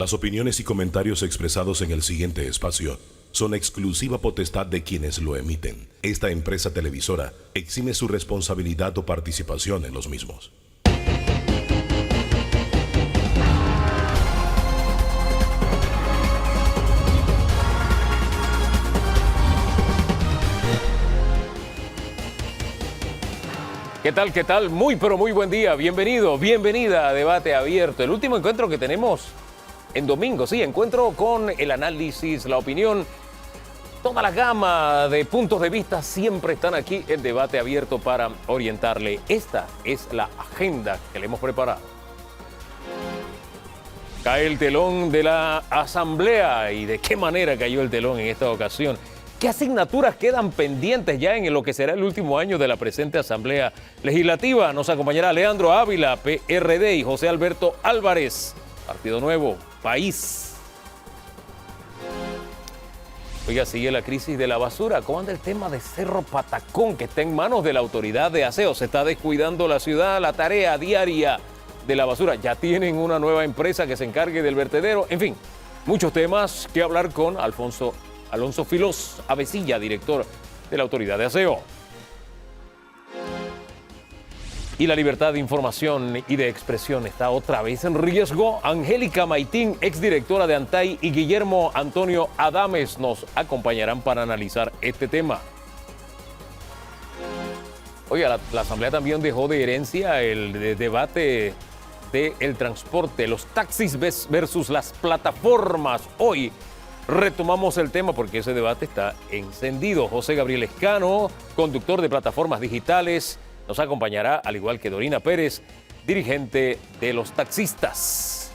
Las opiniones y comentarios expresados en el siguiente espacio son exclusiva potestad de quienes lo emiten. Esta empresa televisora exime su responsabilidad o participación en los mismos. ¿Qué tal? ¿Qué tal? Muy, pero muy buen día. Bienvenido, bienvenida a Debate Abierto. El último encuentro que tenemos en domingo, sí, encuentro con el análisis, la opinión. Toda la gama de puntos de vista siempre están aquí en Debate Abierto para orientarle. Esta es la agenda que le hemos preparado. Cae el telón de la Asamblea. ¿Y de qué manera cayó el telón en esta ocasión? ¿Qué asignaturas quedan pendientes ya en lo que será el último año de la presente Asamblea Legislativa? Nos acompañará Leandro Ávila, PRD, y José Alberto Álvarez, Partido Nuevo, País. Oiga, sigue la crisis de la basura. ¿Cómo anda el tema de Cerro Patacón, que está en manos de la autoridad de aseo? Se está descuidando la ciudad, la tarea diaria de la basura. Ya tienen una nueva empresa que se encargue del vertedero. En fin, muchos temas que hablar con Alonso Filós Avecilla, director de la Autoridad de Aseo. Y la libertad de información y de expresión está otra vez en riesgo. Angélica Maitín, exdirectora de ANTAI, y Guillermo Antonio Adames nos acompañarán para analizar este tema. Oiga, la Asamblea también dejó de herencia el debate del transporte, los taxis versus las plataformas. Hoy retomamos el tema porque ese debate está encendido. José Gabriel Escano, conductor de plataformas digitales, nos acompañará, al igual que Dorina Pérez, dirigente de los taxistas.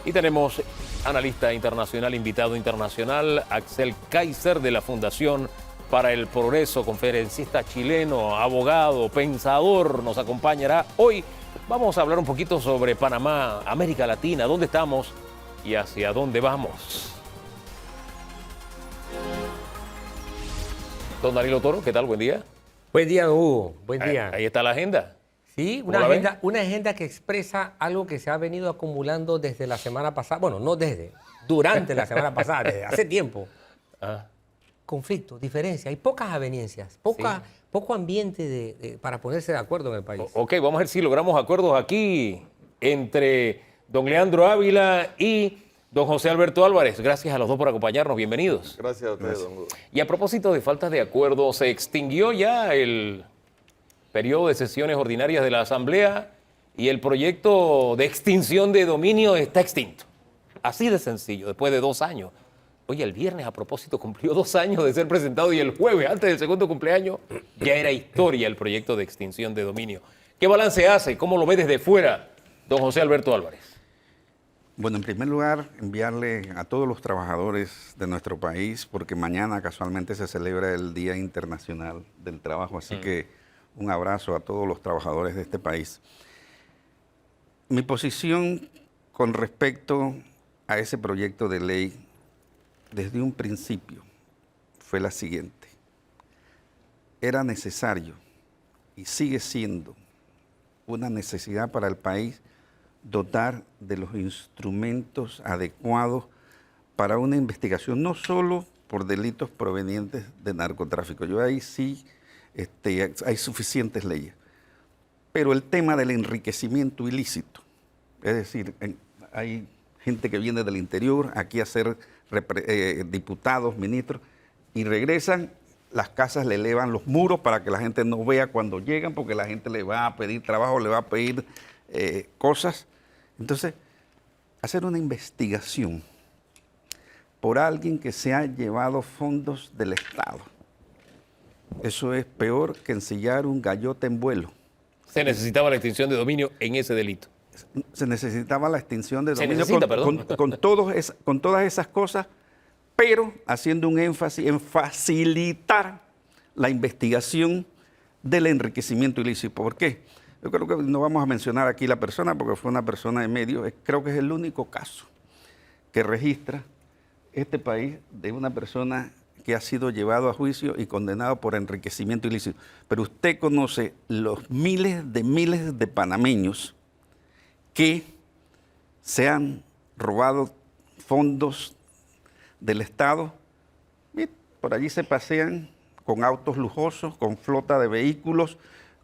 Y tenemos analista internacional, invitado internacional, Axel Kaiser, de la Fundación para el Progreso, conferencista chileno, abogado, pensador, nos acompañará. Hoy vamos a hablar un poquito sobre Panamá, América Latina, dónde estamos y hacia dónde vamos. Don Danilo Toro, ¿qué tal? Buen día. Buen día, Hugo. Buen día. Ahí está la agenda. Sí, ¿Cómo la ven? una agenda que expresa algo que se ha venido acumulando desde la semana pasada. Bueno, no desde, durante la semana pasada, desde hace tiempo. Conflicto, diferencia. Hay pocas avenencias, poco ambiente para ponerse de acuerdo en el país. Ok, vamos a ver si logramos acuerdos aquí entre don Leandro Ávila y don José Alberto Álvarez. Gracias a los dos por acompañarnos. Bienvenidos. Gracias a ustedes, don Hugo. Y a propósito de faltas de acuerdo, se extinguió ya el periodo de sesiones ordinarias de la Asamblea y el proyecto de extinción de dominio está extinto. Así de sencillo, después de 2 años. Oye, el viernes, a propósito, cumplió 2 años de ser presentado y el jueves, antes del segundo cumpleaños, ya era historia el proyecto de extinción de dominio. ¿Qué balance hace? ¿Cómo lo ve desde fuera, don José Alberto Álvarez? Bueno, en primer lugar, enviarle a todos los trabajadores de nuestro país, porque mañana casualmente se celebra el Día Internacional del Trabajo, así que un abrazo a todos los trabajadores de este país. Mi posición con respecto a ese proyecto de ley desde un principio fue la siguiente. Era necesario y sigue siendo una necesidad para el país dotar de los instrumentos adecuados para una investigación, no solo por delitos provenientes de narcotráfico. Yo ahí sí hay suficientes leyes. Pero el tema del enriquecimiento ilícito, es decir, hay gente que viene del interior aquí a ser diputados, ministros, y regresan, las casas le elevan los muros para que la gente no vea cuando llegan, porque la gente le va a pedir trabajo, le va a pedir cosas. Entonces, hacer una investigación por alguien que se ha llevado fondos del Estado, eso es peor que ensillar un gallote en vuelo. Se necesitaba la extinción de dominio en ese delito. Se necesitaba la extinción de dominio con todas esas cosas, pero haciendo un énfasis en facilitar la investigación del enriquecimiento ilícito. ¿Por qué? Yo creo que no vamos a mencionar aquí la persona porque fue una persona de medios. Creo que es el único caso que registra este país de una persona que ha sido llevado a juicio y condenado por enriquecimiento ilícito. Pero usted conoce los miles de panameños que se han robado fondos del Estado. Y por allí se pasean con autos lujosos, con flota de vehículos,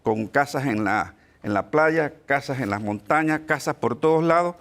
con casas en la playa, casas en las montañas, casas por todos lados.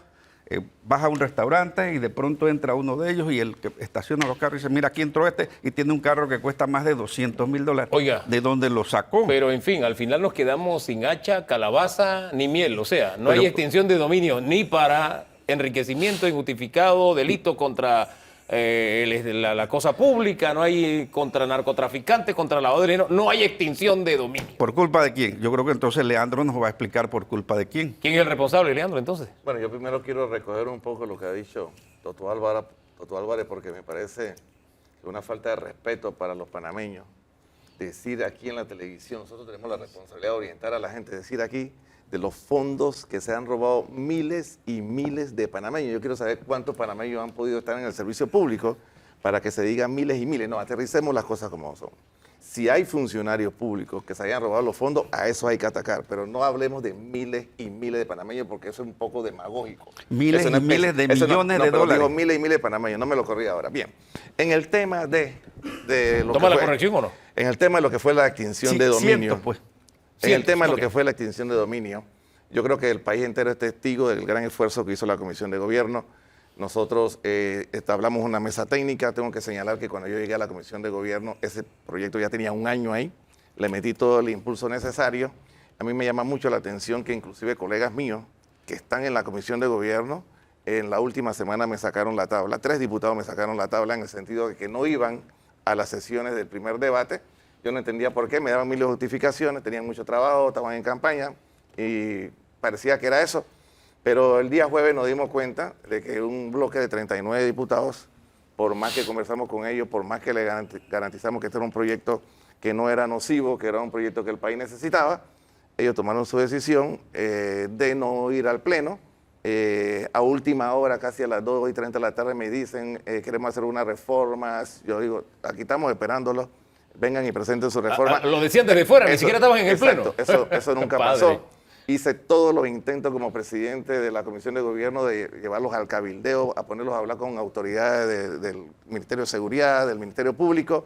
Vas a un restaurante y de pronto entra uno de ellos y el que estaciona los carros dice, mira, aquí entró este y tiene un carro que cuesta más de $200,000. Oiga. ¿De dónde lo sacó? Pero en fin, al final nos quedamos sin hacha, calabaza ni miel. O sea, no Pero- hay extinción de dominio ni para enriquecimiento injustificado, delito contra la cosa pública, no hay contra narcotraficantes, contra lavado de dinero, no hay extinción de dominio. ¿Por culpa de quién? Yo creo que entonces Leandro nos va a explicar por culpa de quién. ¿Quién es el responsable, Leandro, entonces? Bueno, yo primero quiero recoger un poco lo que ha dicho Toto Álvarez, porque me parece que una falta de respeto para los panameños. Decir aquí en la televisión, nosotros tenemos la responsabilidad de orientar a la gente, decir aquí de los fondos que se han robado miles y miles de panameños. Yo quiero saber cuántos panameños han podido estar en el servicio público para que se digan miles y miles. No, aterricemos las cosas como son. Si hay funcionarios públicos que se hayan robado los fondos, a eso hay que atacar, pero no hablemos de miles y miles de panameños porque eso es un poco demagógico. Miles Eso y no es miles de eso millones de pero dólares. digo miles y miles de panameños, no me lo corrí ahora. Bien, en el tema de lo ¿Toma que la fue- corrección o no? En el tema de lo que fue la extinción Sí, de dominio. siento, pues. En el Siento, tema de lo ok. que fue la extinción de dominio, yo creo que el país entero es testigo del gran esfuerzo que hizo la Comisión de Gobierno. Nosotros entablamos una mesa técnica. Tengo que señalar que cuando yo llegué a la Comisión de Gobierno, ese proyecto ya tenía un año ahí. Le metí todo el impulso necesario. A mí me llama mucho la atención que inclusive colegas míos que están en la Comisión de Gobierno, en la última semana me sacaron la tabla. 3 diputados me sacaron la tabla en el sentido de que no iban a las sesiones del primer debate. Yo no entendía por qué, me daban miles de justificaciones, tenían mucho trabajo, estaban en campaña y parecía que era eso. Pero el día jueves nos dimos cuenta de que un bloque de 39 diputados, por más que conversamos con ellos, por más que le garantizamos que este era un proyecto que no era nocivo, que era un proyecto que el país necesitaba, ellos tomaron su decisión de no ir al pleno. A última hora, casi a las 2:30 de la tarde, me dicen, queremos hacer unas reformas. Yo digo, aquí estamos esperándolo, vengan y presenten su reforma. Lo decían desde fuera, ni Eso- siquiera estaban en el exacto, pleno. Eso nunca Padre. pasó. Hice todos los intentos como presidente de la Comisión de Gobierno de llevarlos al cabildeo, a ponerlos a hablar con autoridades del Ministerio de Seguridad, del Ministerio Público.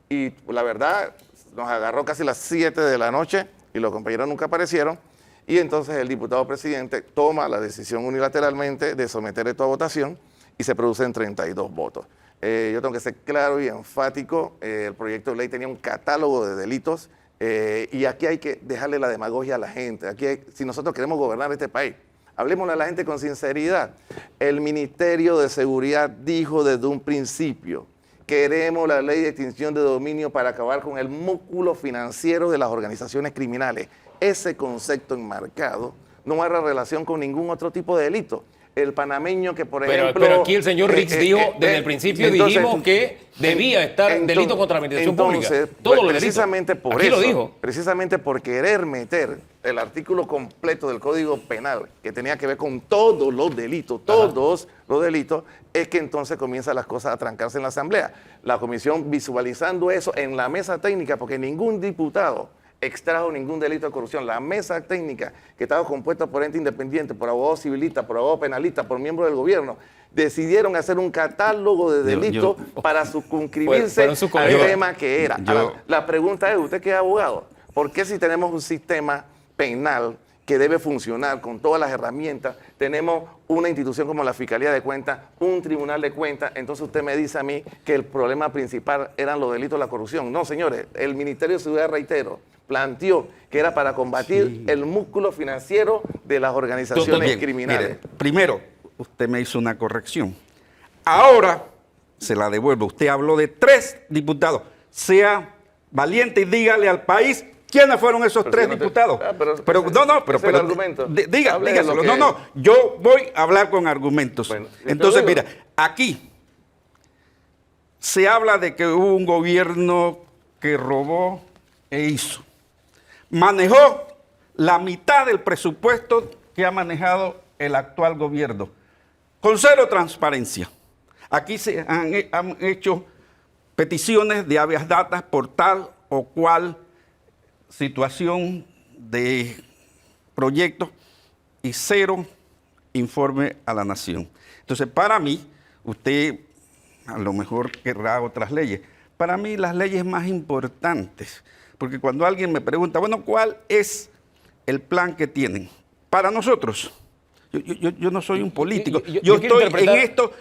Y la verdad, nos agarró casi las 7 de la noche y los compañeros nunca aparecieron. Y entonces el diputado presidente toma la decisión unilateralmente de someter esto a votación y se producen 32 votos. Yo tengo que ser claro y enfático, el proyecto de ley tenía un catálogo de delitos y aquí hay que dejarle la demagogia a la gente. Si nosotros queremos gobernar este país, hablemosle a la gente con sinceridad. El Ministerio de Seguridad dijo desde un principio, queremos la ley de extinción de dominio para acabar con el músculo financiero de las organizaciones criminales. Ese concepto enmarcado no guarda relación con ningún otro tipo de delito. El panameño que, por ejemplo... Pero aquí el señor Rix dijo, desde el principio entonces, dijimos que debía estar delito contra la administración pública. Entonces, Todos pues, los delitos. precisamente por Aquí eso, lo dijo. precisamente por querer meter el artículo completo del Código Penal, que tenía que ver con todos los delitos, es que entonces comienzan las cosas a trancarse en la Asamblea. La Comisión visualizando eso en la mesa técnica, porque ningún diputado extrajo ningún delito de corrupción. La mesa técnica, que estaba compuesta por ente independiente, por abogados civilistas, por abogados penalistas, por miembros del gobierno, decidieron hacer un catálogo de delitos para circunscribirse Fueron sus al colegas. tema que era. Ahora, la pregunta es, usted que es abogado, ¿por qué si tenemos un sistema penal que debe funcionar con todas las herramientas, tenemos una institución como la Fiscalía de Cuentas, un Tribunal de Cuentas, entonces usted me dice a mí que el problema principal eran los delitos de la corrupción? No, señores, el Ministerio de Seguridad, reitero, planteó que era para combatir el músculo financiero de las organizaciones Bien, criminales. mire, primero, usted me hizo una corrección. Ahora se la devuelvo. Usted habló de 3 diputados. Sea valiente y dígale al país quiénes fueron esos Pero 3 si no te- diputados. pero ese es el argumento. Hable de dígaselo. lo que- No, yo voy a hablar con argumentos. Bueno, Entonces, yo te mira, aquí se habla de que hubo un gobierno que robó e hizo. Manejó la mitad del presupuesto que ha manejado el actual gobierno, con 0 transparencia. Aquí se han hecho peticiones de habeas data por tal o cual situación de proyecto y 0 informe a la nación. Entonces, para mí, usted a lo mejor querrá otras leyes. Para mí, las leyes más importantes, porque cuando alguien me pregunta, bueno, ¿cuál es el plan que tienen? Para nosotros, yo no soy un político, yo estoy en esto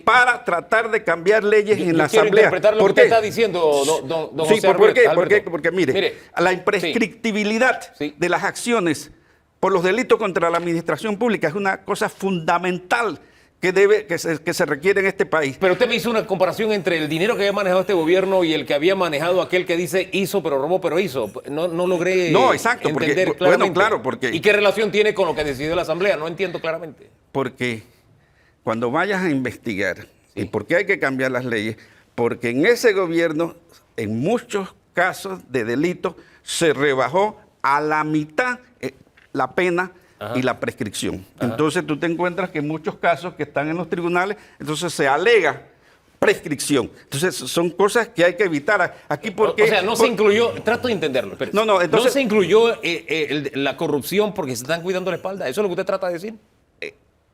para tratar de cambiar leyes en la Asamblea. Interpretar lo que usted está diciendo, don José Alberto. Porque mire, la imprescriptibilidad de las acciones por los delitos contra la administración pública es una cosa fundamental que se requiere en este país. Pero usted me hizo una comparación entre el dinero que había manejado este gobierno y el que había manejado aquel que dice hizo, pero robó, pero hizo. No logré entender claramente. Bueno, claro, porque... ¿Y qué relación tiene con lo que decidió la Asamblea? No entiendo claramente. Porque cuando vayas a investigar, ¿y por qué hay que cambiar las leyes? Porque en ese gobierno, en muchos casos de delitos, se rebajó a la mitad la pena y la prescripción. Entonces tú te encuentras que en muchos casos que están en los tribunales, entonces se alega prescripción. Entonces son cosas que hay que evitar. Aquí porque... O sea, no se incluyó, trato de entenderlo. Entonces, no se incluyó la corrupción porque se están cuidando la espalda. ¿Eso es lo que usted trata de decir?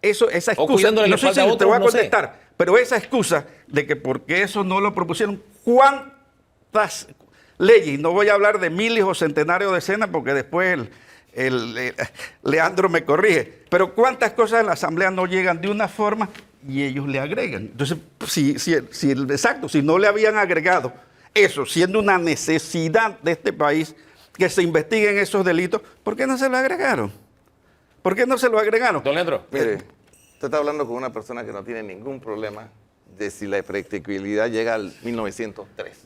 Esa excusa, o cuidándole la espalda a otros, te voy a contestar, pero esa excusa de que porque eso no lo propusieron, ¿cuántas leyes? No voy a hablar de miles o centenarios de decenas porque después Leandro me corrige, pero cuántas cosas en la Asamblea no llegan de una forma y ellos le agregan. Entonces, si no le habían agregado eso, siendo una necesidad de este país que se investiguen esos delitos, ¿por qué no se lo agregaron? ¿Por qué no se lo agregaron? Don Leandro. Mire, usted está hablando con una persona que no tiene ningún problema de si la practicabilidad llega al 1903.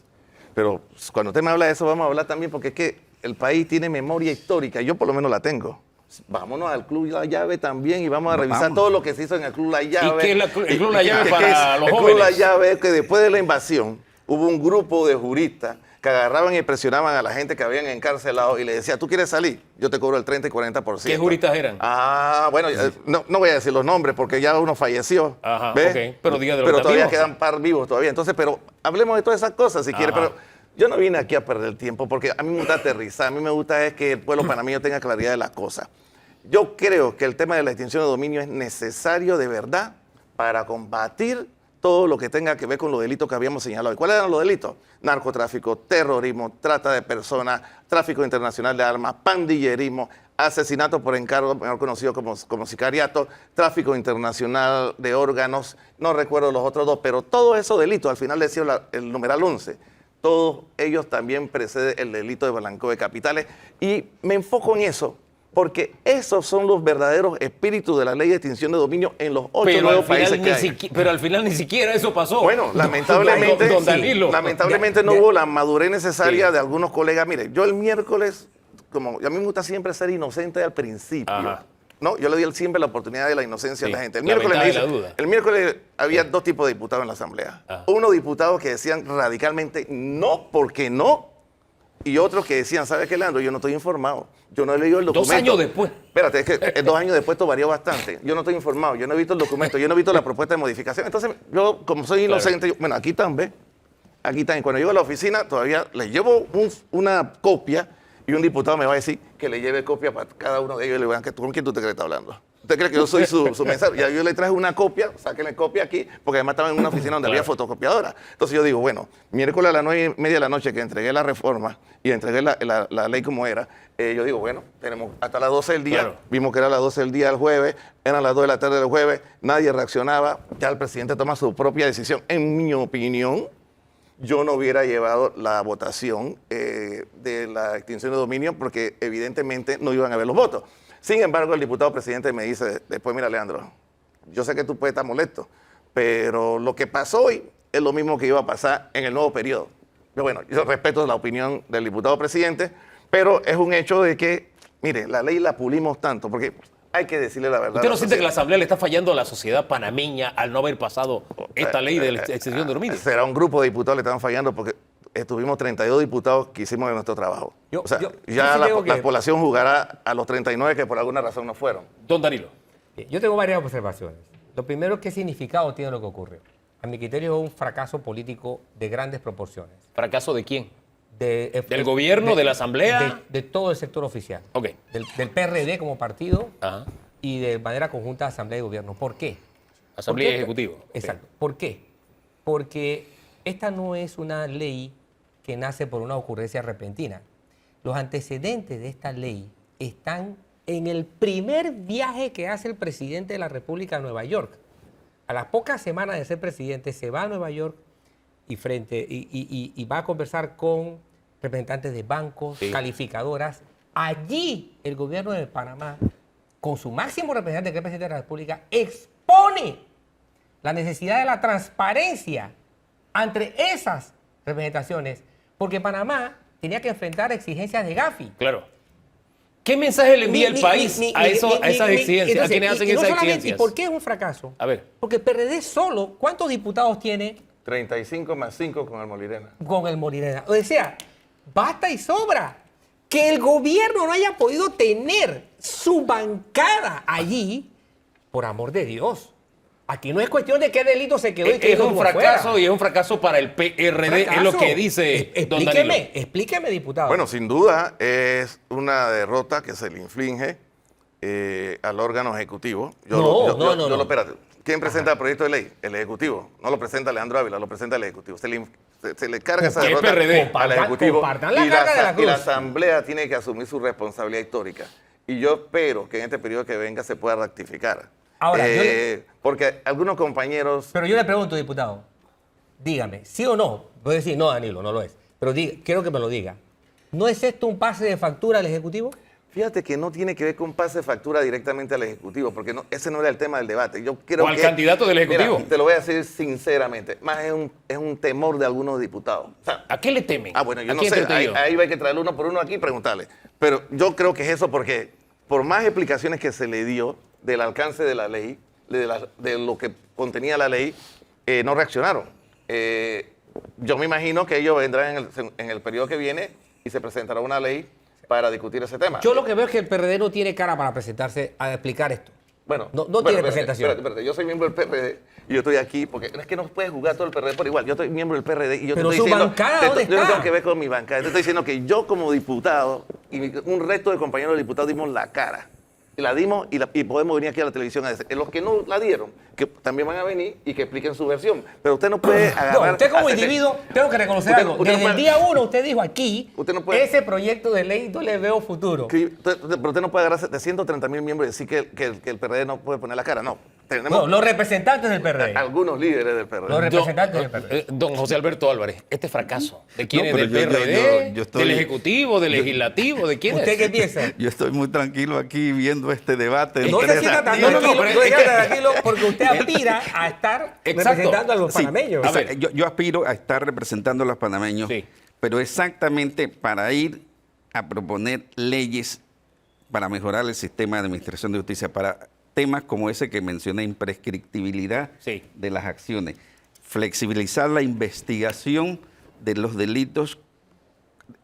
Pero cuando usted me habla de eso, vamos a hablar también porque es que el país tiene memoria histórica, yo por lo menos la tengo. Vámonos al Club La Llave también y vamos a revisar todo lo que se hizo en el Club La Llave. ¿Y qué es el Club La Llave para los jóvenes? El Club La Llave es que después de la invasión hubo un grupo de juristas que agarraban y presionaban a la gente que habían encarcelado y le decía, ¿tú quieres salir? Yo te cobro el 30 y 40%. ¿Qué juristas eran? Bueno, no voy a decir los nombres porque ya uno falleció. Ajá, ¿ves? Okay. Pero diga de pero todavía quedan par vivos todavía. Entonces, pero hablemos de todas esas cosas si quiere, pero yo no vine aquí a perder el tiempo porque a mí me gusta aterrizar, a mí me gusta es que el pueblo panameño tenga claridad de las cosas. Yo creo que el tema de la extinción de dominio es necesario de verdad para combatir todo lo que tenga que ver con los delitos que habíamos señalado. ¿Y cuáles eran los delitos? Narcotráfico, terrorismo, trata de personas, tráfico internacional de armas, pandillerismo, asesinato por encargo, mejor conocido como sicariato, tráfico internacional de órganos, no recuerdo los otros dos, pero todos esos delitos, al final decía el numeral 11, todos ellos también preceden el delito de blanqueo de capitales. Y me enfoco en eso, porque esos son los verdaderos espíritus de la ley de extinción de dominio en los 8 nuevos países que hay. Pero al final ni siquiera eso pasó. Bueno, lamentablemente, don Danilo. lamentablemente no hubo la madurez necesaria de algunos colegas. Mire, yo el miércoles, a mí me gusta siempre ser inocente al principio. Ajá. No, yo le di siempre la oportunidad de la inocencia a la gente. El la miércoles había dos tipos de diputados en la Asamblea. Unos diputados que decían radicalmente no, porque no, y otros que decían, ¿sabes qué, Leandro? Yo no estoy informado. Yo no he leído el documento. 2 años después. Espérate, es que 2 años después esto varió bastante. Yo no estoy informado, yo no he visto el documento, yo no he visto la propuesta de modificación. Entonces, yo, como soy inocente, bueno, aquí también. Cuando llego a la oficina, todavía le llevo una copia y un diputado me va a decir que le lleve copia para cada uno de ellos. Y le digo, ¿con quién tú te crees que está hablando? ¿Usted cree que yo soy su mensajero? Ya yo le traje una copia, sáquenle copia aquí, porque además estaba en una oficina donde había fotocopiadora. Entonces yo digo, bueno, miércoles a las 9:30 de la noche que entregué la reforma y entregué la ley como era, yo digo, bueno, tenemos hasta las 12 del día, vimos que era las 12 del día el jueves, eran las 2 de la tarde del jueves, nadie reaccionaba, ya el presidente toma su propia decisión. En mi opinión, yo no hubiera llevado la votación de la extinción de dominio porque evidentemente no iban a haber los votos. Sin embargo, el diputado presidente me dice después, mira, Leandro, yo sé que tú puedes estar molesto, pero lo que pasó hoy es lo mismo que iba a pasar en el nuevo periodo. Bueno, yo respeto la opinión del diputado presidente, pero es un hecho de que, mire, la ley la pulimos tanto, porque hay que decirle la verdad. ¿Usted no siente que la Asamblea le está fallando a la sociedad panameña al no haber pasado esta ley de la extinción de dominio? Será un grupo de diputados le están fallando porque estuvimos 32 diputados que hicimos de nuestro trabajo. La población jugará a los 39 que por alguna razón no fueron. Don Danilo. Yo tengo varias observaciones. Lo primero, ¿qué significado tiene lo que ocurrió? A mi criterio es un fracaso político de grandes proporciones. ¿Fracaso de quién? ¿Del gobierno, de la Asamblea? De todo el sector oficial. Okay. Del PRD como partido y de manera conjunta Asamblea y Gobierno. ¿Por qué? Asamblea ¿Por qué? Ejecutiva. Exacto. ¿Por qué? Porque esta no es una ley que nace por una ocurrencia repentina. Los antecedentes de esta ley están en el primer viaje que hace el presidente de la República a Nueva York. A las pocas semanas de ser presidente, se va a Nueva York y va a conversar con representantes de bancos, calificadoras. Allí el gobierno de Panamá, con su máximo representante, que es el presidente de la República, expone la necesidad de la transparencia ante esas representaciones, porque Panamá tenía que enfrentar exigencias de Gafi. Claro. ¿Qué mensaje le envía el país a esas exigencias? Entonces, ¿A quienes hacen y no esas solamente, exigencias? ¿y por qué es un fracaso? A ver. Porque el PRD solo, ¿cuántos diputados tiene 35 más 5 con el Molirena. con el Morirena? O sea, basta y sobra que el gobierno no haya podido tener su bancada allí, por amor de Dios. Aquí no es cuestión de qué delito se quedó y qué Es un fracaso y es un fracaso para el PRD, es lo que dice don Danilo. Explíqueme, diputado. Bueno, sin duda es una derrota que se le inflige al órgano ejecutivo. No. Espérate. ¿Quién presenta el proyecto de ley? El ejecutivo. No lo presenta Alejandro Ávila, lo presenta el ejecutivo. Se le carga esa derrota PRD. al ejecutivo. Compartan la carga de la cruz. Y la asamblea tiene que asumir su responsabilidad histórica. Y yo espero que en este periodo que venga se pueda rectificar. Ahora, porque algunos compañeros... Pero yo le pregunto, diputado, dígame, ¿sí o no? Voy a decir, no, Danilo, no lo es. Pero quiero que me lo diga. ¿No es esto un pase de factura al Ejecutivo? Fíjate que no tiene que ver con pase de factura directamente al Ejecutivo, porque ese no era el tema del debate. Yo creo ¿O al candidato del Ejecutivo? Mira, te lo voy a decir sinceramente, más es un temor de algunos diputados. O sea, ¿A qué le temen? bueno, yo ¿A no quién sé, entre yo? ahí va a que traer uno por uno aquí y preguntarle. Pero yo creo que es eso porque por más explicaciones que se le dio del alcance de la ley, de lo que contenía la ley, no reaccionaron. Yo me imagino que ellos vendrán en el periodo que viene y se presentará una ley para discutir ese tema. Yo lo que veo es que el PRD no tiene cara para presentarse a explicar esto. Bueno, no tiene presentación. Espérate, yo soy miembro del PRD y yo estoy aquí porque es que no puedes jugar todo el PRD por igual. Yo soy miembro del PRD y yo Pero te su estoy diciendo... bancada, ¿dónde yo no está? tengo que ver con mi bancada. Te estoy diciendo que yo como diputado y un resto de compañeros diputados dimos la cara. Y la dimos y podemos venir aquí a la televisión a decir. Los que no la dieron, que también van a venir y que expliquen su versión. Pero usted no puede agarrar... No, usted como individuo, tengo que reconocer algo. Desde el día 1 usted dijo aquí, ese proyecto de ley no le veo futuro. Pero usted no puede agarrar de 130.000 miembros y decir que el PRD no puede poner la cara. No. Tenemos los representantes del PRD. algunos líderes del PRD. Los representantes del PRD. Don José Alberto Álvarez, este fracaso, ¿de quién es? pero ¿Del yo- PRD? yo estoy- ¿Del Ejecutivo? ¿Del Legislativo? ¿De quién ¿Usted es? qué piensa? Yo estoy muy tranquilo aquí viendo este debate. No se sienta tan No, no, tranquilo, pero no se es sienta que- tan tranquilo porque usted aspira a estar Exacto. representando a los Sí, panameños. A ver. yo aspiro a estar representando a los panameños, Sí. pero exactamente para ir a proponer leyes para mejorar el sistema de administración de justicia, para temas como ese que mencioné, imprescriptibilidad Sí. de las acciones, flexibilizar la investigación de los delitos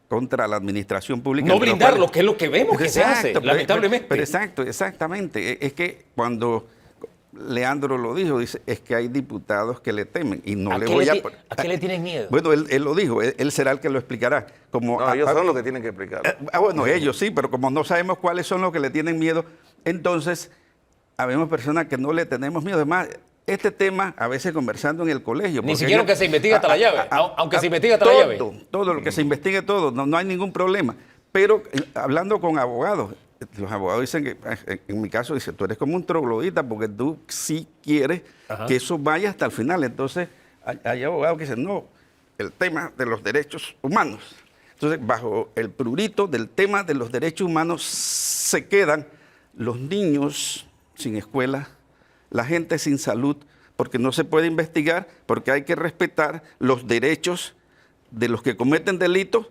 contra la administración pública. No entre los brindarlo, cuales- que es lo que vemos que se hace, Exacto, lamentablemente. Pero exactamente. Es que cuando Leandro lo dijo, dice, es que hay diputados que le temen y no ¿A le qué voy le a... ti- a qué le tienen miedo? Bueno, él lo dijo, él será el que lo explicará. Como, No, ellos son los que tienen que explicarlo. bueno, ellos sí, pero como no sabemos cuáles son los que le tienen miedo, entonces habemos personas que no le tenemos miedo. Además, este tema, a veces conversando en el colegio... Ni porque siquiera ellos- que se investigue hasta la llave, aunque se investigue hasta la llave. Todo lo que se investigue, todo, no hay ningún problema. Pero hablando con abogados, los abogados dicen que, en mi caso, dice, tú eres como un troglodita porque tú sí quieres que eso vaya hasta el final. Entonces, hay abogados que dicen, no, el tema de los derechos humanos. Entonces, bajo el prurito del tema de los derechos humanos se quedan los niños sin escuela, la gente sin salud, porque no se puede investigar, porque hay que respetar los derechos de los que cometen delitos,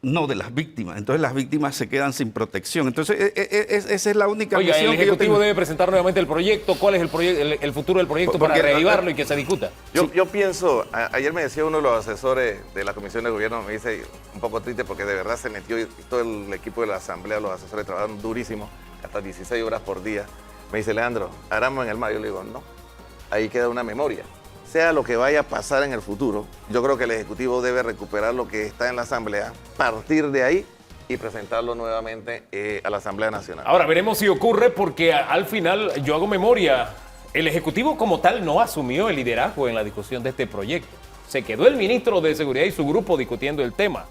no de las víctimas. Entonces las víctimas se quedan sin protección. Entonces esa es la única Oiga, visión el que yo Ejecutivo tengo. debe presentar nuevamente el proyecto. ¿Cuál es el futuro del proyecto para Porque- reavivarlo y que se discuta? Yo pienso, ayer me decía uno de los asesores de la Comisión de Gobierno, me dice un poco triste porque de verdad se metió y todo el equipo de la Asamblea, los asesores trabajaron durísimo, hasta 16 horas por día. Me dice, Leandro, ¿haramos en el mar? Yo le digo, no, ahí queda una memoria. Sea lo que vaya a pasar en el futuro, yo creo que el Ejecutivo debe recuperar lo que está en la Asamblea, partir de ahí y presentarlo nuevamente a la Asamblea Nacional. Ahora veremos si ocurre porque al final yo hago memoria el Ejecutivo como tal no asumió el liderazgo en la discusión de este proyecto. Se quedó el ministro de Seguridad y su grupo discutiendo el tema.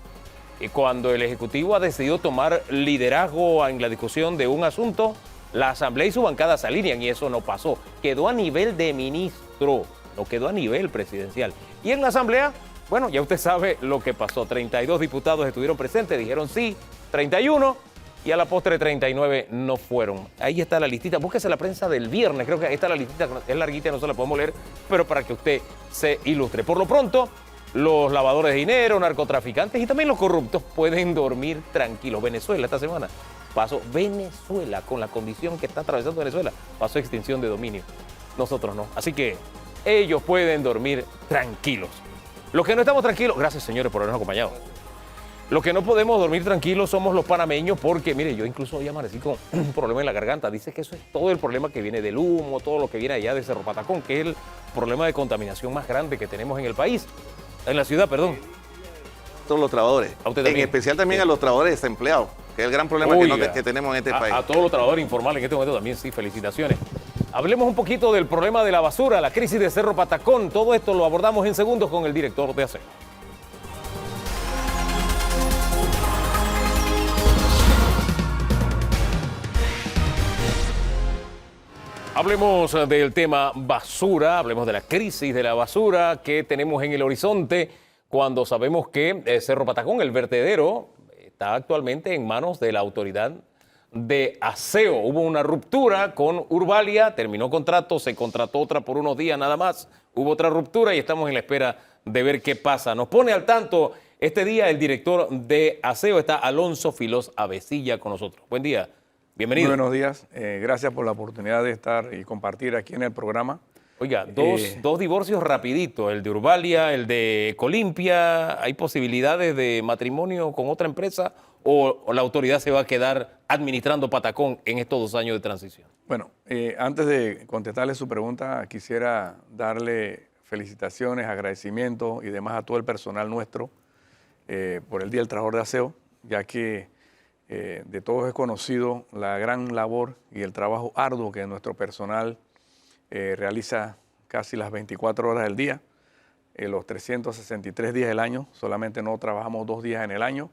Y cuando el Ejecutivo ha decidido tomar liderazgo en la discusión de un asunto, la Asamblea y su bancada se alinean y eso no pasó. Quedó a nivel de ministro, no quedó a nivel presidencial. Y en la Asamblea, bueno, ya usted sabe lo que pasó. 32 diputados estuvieron presentes, dijeron sí, 31 y a la postre 39 no fueron. Ahí está la listita. Búsquese la prensa del viernes, creo que ahí está la listita, es larguita, no se la podemos leer, pero para que usted se ilustre. Por lo pronto, los lavadores de dinero, narcotraficantes y también los corruptos pueden dormir tranquilos. Venezuela esta semana pasó, Venezuela, con la condición que está atravesando Venezuela, pasó extinción de dominio. Nosotros no. Así que ellos pueden dormir tranquilos. Los que no estamos tranquilos, gracias señores por habernos acompañado. Los que no podemos dormir tranquilos somos los panameños porque, mire, yo incluso hoy amanecí con un problema en la garganta. Dice que eso es todo el problema que viene del humo, todo lo que viene allá de Cerro Patacón, que es el problema de contaminación más grande que tenemos en el país. En la ciudad, perdón. Todos los trabajadores. A usted En también. especial también a los trabajadores desempleados, que es el gran problema que tenemos en este país. A todos los trabajadores informales en este momento también, sí, felicitaciones. Hablemos un poquito del problema de la basura, la crisis de Cerro Patacón. Todo esto lo abordamos en segundos con el director de ASEO. Hablemos del tema basura, hablemos de la crisis de la basura que tenemos en el horizonte cuando sabemos que Cerro Patacón, el vertedero, está actualmente en manos de la autoridad de aseo. Hubo una ruptura con Urbalia, terminó contrato, se contrató otra por unos días nada más, hubo otra ruptura y estamos en la espera de ver qué pasa. Nos pone al tanto este día el director de aseo, está Alonso Filós Avecilla con nosotros. Buen día. Bienvenido. Muy buenos días. Gracias por la oportunidad de estar y compartir aquí en el programa. Oiga, dos divorcios rapiditos, el de Urbalia, el de Ecolimpia. ¿Hay posibilidades de matrimonio con otra empresa o la autoridad se va a quedar administrando Patacón en estos 2 años de transición? Bueno, antes de contestarle su pregunta, quisiera darle felicitaciones, agradecimientos y demás a todo el personal nuestro por el Día del Trabajador de Aseo, ya que de todos es conocido la gran labor y el trabajo arduo que nuestro personal realiza casi las 24 horas del día, los 363 días del año, solamente no trabajamos 2 días en el año,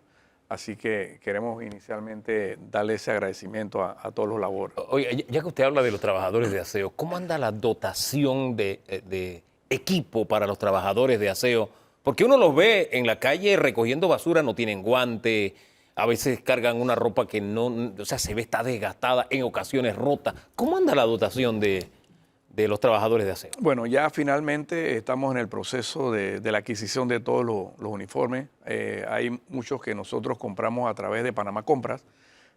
así que queremos inicialmente darle ese agradecimiento a todos los labores. Oye, ya que usted habla de los trabajadores de aseo, ¿cómo anda la dotación de equipo para los trabajadores de aseo? Porque uno los ve en la calle recogiendo basura, no tienen guante. A veces cargan una ropa que no, o sea, se ve está desgastada, en ocasiones rota. ¿Cómo anda la dotación de los trabajadores de aseo? Bueno, ya finalmente estamos en el proceso de la adquisición de todos los uniformes. Hay muchos que nosotros compramos a través de Panamá Compras,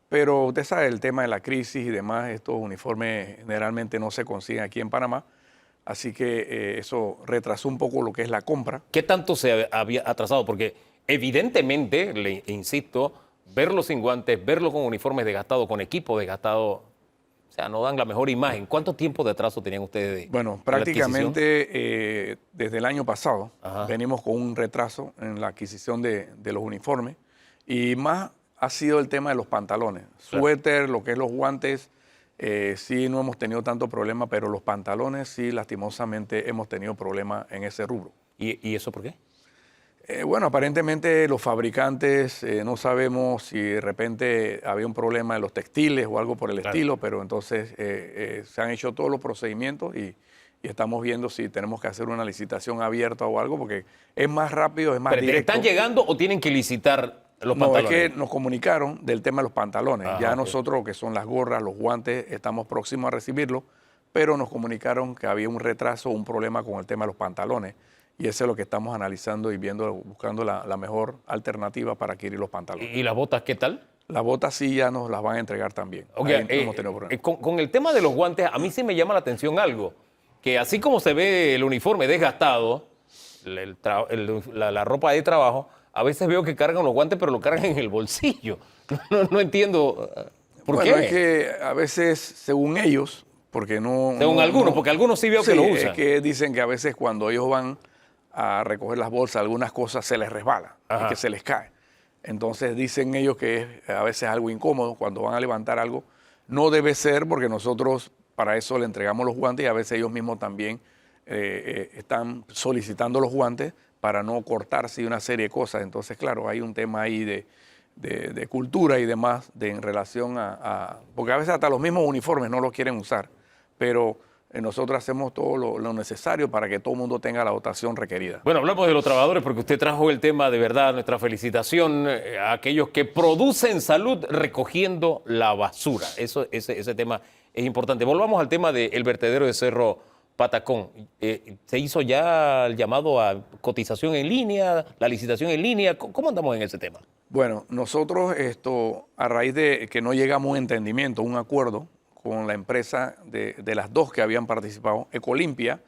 pero usted sabe el tema de la crisis y demás, estos uniformes generalmente no se consiguen aquí en Panamá, así que eso retrasó un poco lo que es la compra. ¿Qué tanto se había atrasado? Porque evidentemente, le insisto, verlo sin guantes, verlo con uniformes desgastados, con equipo desgastado, o sea, no dan la mejor imagen. ¿Cuánto tiempo de atraso tenían ustedes? Bueno, prácticamente desde el año pasado venimos con un retraso en la adquisición de los uniformes y más ha sido el tema de los pantalones. Claro. Suéter, lo que es los guantes, sí no hemos tenido tanto problema, pero los pantalones sí lastimosamente hemos tenido problemas en ese rubro. ¿Y eso por qué? Bueno, aparentemente los fabricantes no sabemos si de repente había un problema en los textiles o algo por el estilo, pero entonces se han hecho todos los procedimientos y estamos viendo si tenemos que hacer una licitación abierta o algo, porque es más rápido, es más directo. ¿Están llegando o tienen que licitar los pantalones? No, es que nos comunicaron del tema de los pantalones. Ya nosotros, lo que son las gorras, los guantes, estamos próximos a recibirlo, pero nos comunicaron que había un retraso, un problema con el tema de los pantalones. Y eso es lo que estamos analizando y viendo, buscando la mejor alternativa para adquirir los pantalones. ¿Y las botas qué tal? Las botas sí ya nos las van a entregar también. Okay, Ahí no hemos tenido problemas. Con el tema de los guantes, a mí sí me llama la atención algo, que así como se ve el uniforme desgastado, la ropa de trabajo, a veces veo que cargan los guantes, pero lo cargan en el bolsillo. No entiendo por qué. Bueno, es que a veces, según ellos, porque no... Según algunos, porque algunos sí veo que lo usan. Es que dicen que a veces cuando ellos van a recoger las bolsas, algunas cosas se les resbala y que se les cae. Entonces dicen ellos que es a veces algo incómodo cuando van a levantar algo. No debe ser porque nosotros para eso le entregamos los guantes y a veces ellos mismos también están solicitando los guantes para no cortarse y una serie de cosas. Entonces, claro, hay un tema ahí de cultura y demás en relación porque a veces hasta los mismos uniformes no los quieren usar, pero nosotros hacemos todo lo necesario para que todo el mundo tenga la dotación requerida. Bueno, hablamos de los trabajadores porque usted trajo el tema, de verdad, nuestra felicitación a aquellos que producen salud recogiendo la basura. Ese tema es importante. Volvamos al tema del vertedero de Cerro Patacón. ¿Se hizo ya el llamado a cotización en línea, la licitación en línea? ¿Cómo andamos en ese tema? Bueno, nosotros a raíz de que no llegamos a un entendimiento, un acuerdo con la empresa de las dos que habían participado, Ecolimpia,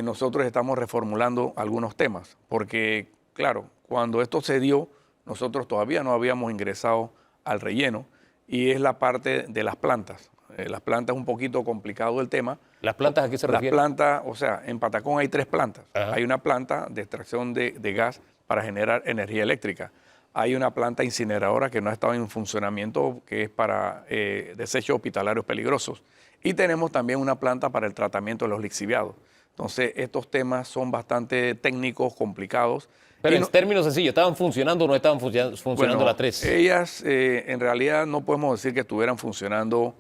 nosotros estamos reformulando algunos temas, porque claro, cuando esto se dio, nosotros todavía no habíamos ingresado al relleno y es la parte de las plantas. Las plantas es un poquito complicado el tema. ¿Las plantas a qué se refiere? Las plantas, o sea, en Patacón hay 3 plantas. Ajá. Hay una planta de extracción de gas para generar energía eléctrica. Hay una planta incineradora que no ha estado en funcionamiento, que es para desechos hospitalarios peligrosos. Y tenemos también una planta para el tratamiento de los lixiviados. Entonces, estos temas son bastante técnicos, complicados. Pero en términos sencillos, ¿estaban funcionando o no estaban funcionando las 3? Ellas, en realidad, no podemos decir que estuvieran funcionando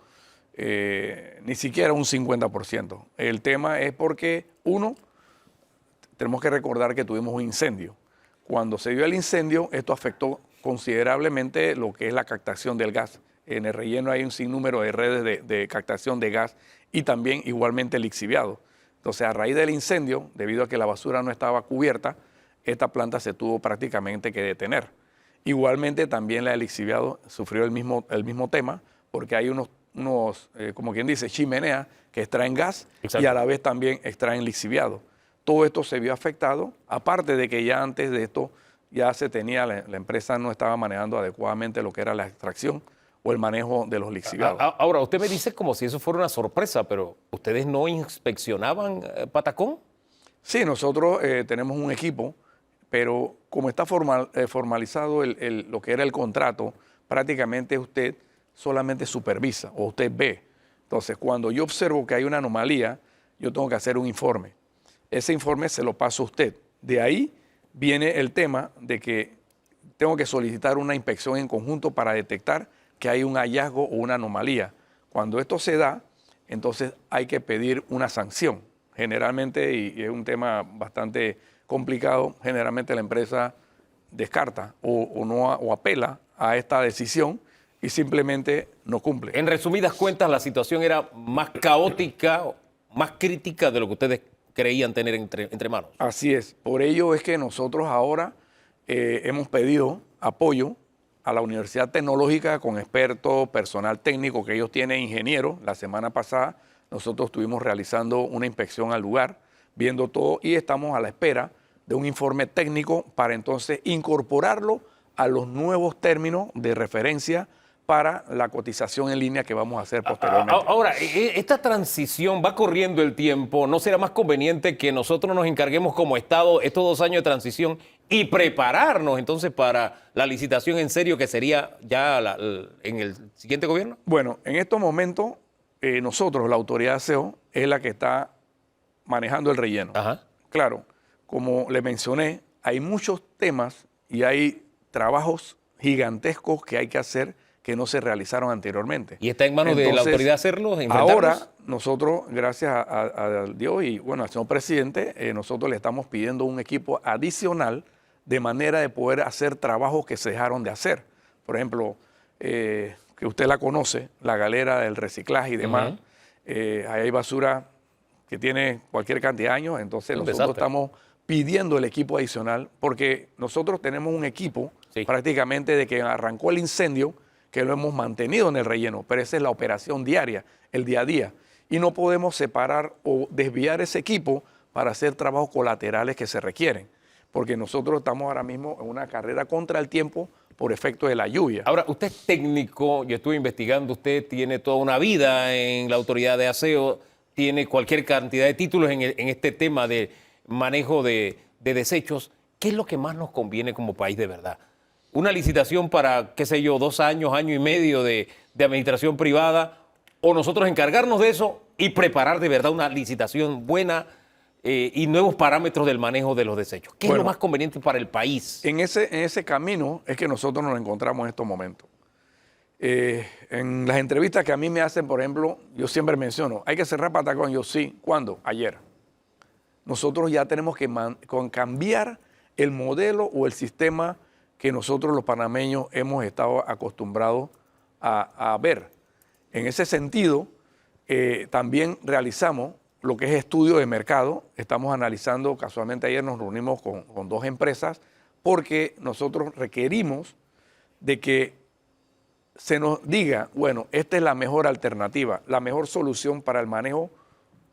ni siquiera un 50%. El tema es porque, uno, tenemos que recordar que tuvimos un incendio. Cuando se dio el incendio, esto afectó considerablemente lo que es la captación del gas. En el relleno hay un sinnúmero de redes de captación de gas y también igualmente lixiviado. Entonces, a raíz del incendio, debido a que la basura no estaba cubierta, esta planta se tuvo prácticamente que detener. Igualmente, también la de lixiviado sufrió el mismo tema, porque hay unos como quien dice, chimeneas que extraen gas. Exacto. Y a la vez también extraen lixiviado. Todo esto se vio afectado, aparte de que ya antes de esto ya se tenía, la empresa no estaba manejando adecuadamente lo que era la extracción o el manejo de los lixiviados. Ahora, usted me dice como si eso fuera una sorpresa, pero ¿ustedes no inspeccionaban Patacón? Sí, nosotros tenemos un equipo, pero como está formalizado lo que era el contrato, prácticamente usted solamente supervisa o usted ve. Entonces, cuando yo observo que hay una anomalía, yo tengo que hacer un informe. Ese informe se lo paso a usted. De ahí viene el tema de que tengo que solicitar una inspección en conjunto para detectar que hay un hallazgo o una anomalía. Cuando esto se da, entonces hay que pedir una sanción. Generalmente, y es un tema bastante complicado, generalmente la empresa descarta o apela a esta decisión y simplemente no cumple. En resumidas cuentas, la situación era más caótica, más crítica de lo que ustedes creían tener entre manos. Así es. Por ello es que nosotros ahora hemos pedido apoyo a la Universidad Tecnológica con expertos, personal técnico, que ellos tienen ingenieros. La semana pasada nosotros estuvimos realizando una inspección al lugar, viendo todo y estamos a la espera de un informe técnico para entonces incorporarlo a los nuevos términos de referencia para la cotización en línea que vamos a hacer posteriormente. Ahora, esta transición va corriendo el tiempo. ¿No será más conveniente que nosotros nos encarguemos como Estado estos 2 años de transición y prepararnos entonces para la licitación en serio que sería ya en el siguiente gobierno? Bueno, en estos momentos nosotros, la autoridad de aseo, es la que está manejando el relleno. Ajá. Claro, como le mencioné, hay muchos temas y hay trabajos gigantescos que hay que hacer que no se realizaron anteriormente. ¿Y está en manos de la autoridad hacerlo? Ahora, nosotros, gracias a Dios y bueno, al señor presidente, nosotros le estamos pidiendo un equipo adicional de manera de poder hacer trabajos que se dejaron de hacer. Por ejemplo, que usted la conoce, la galera del reciclaje y demás. Ahí hay basura que tiene cualquier cantidad de años, entonces nosotros estamos pidiendo el equipo adicional porque nosotros tenemos un equipo prácticamente de que arrancó el incendio, que lo hemos mantenido en el relleno, pero esa es la operación diaria, el día a día. Y no podemos separar o desviar ese equipo para hacer trabajos colaterales que se requieren, porque nosotros estamos ahora mismo en una carrera contra el tiempo por efecto de la lluvia. Ahora, usted es técnico, yo estuve investigando, usted tiene toda una vida en la autoridad de aseo, tiene cualquier cantidad de títulos en este tema de manejo de desechos. ¿Qué es lo que más nos conviene como país de verdad? ¿Una licitación para, qué sé yo, 2 años, año y medio de administración privada o nosotros encargarnos de eso y preparar de verdad una licitación buena y nuevos parámetros del manejo de los desechos? ¿Qué es lo más conveniente para el país? En ese camino es que nosotros nos encontramos en estos momentos. En las entrevistas que a mí me hacen, por ejemplo, yo siempre menciono, hay que cerrar Patacón. Yo sí, ¿cuándo? Ayer. Nosotros ya tenemos que cambiar el modelo o el sistema que nosotros los panameños hemos estado acostumbrados a ver. En ese sentido, también realizamos lo que es estudio de mercado. Estamos analizando, casualmente ayer nos reunimos con 2 empresas, porque nosotros requerimos de que se nos diga, bueno, esta es la mejor alternativa, la mejor solución para el manejo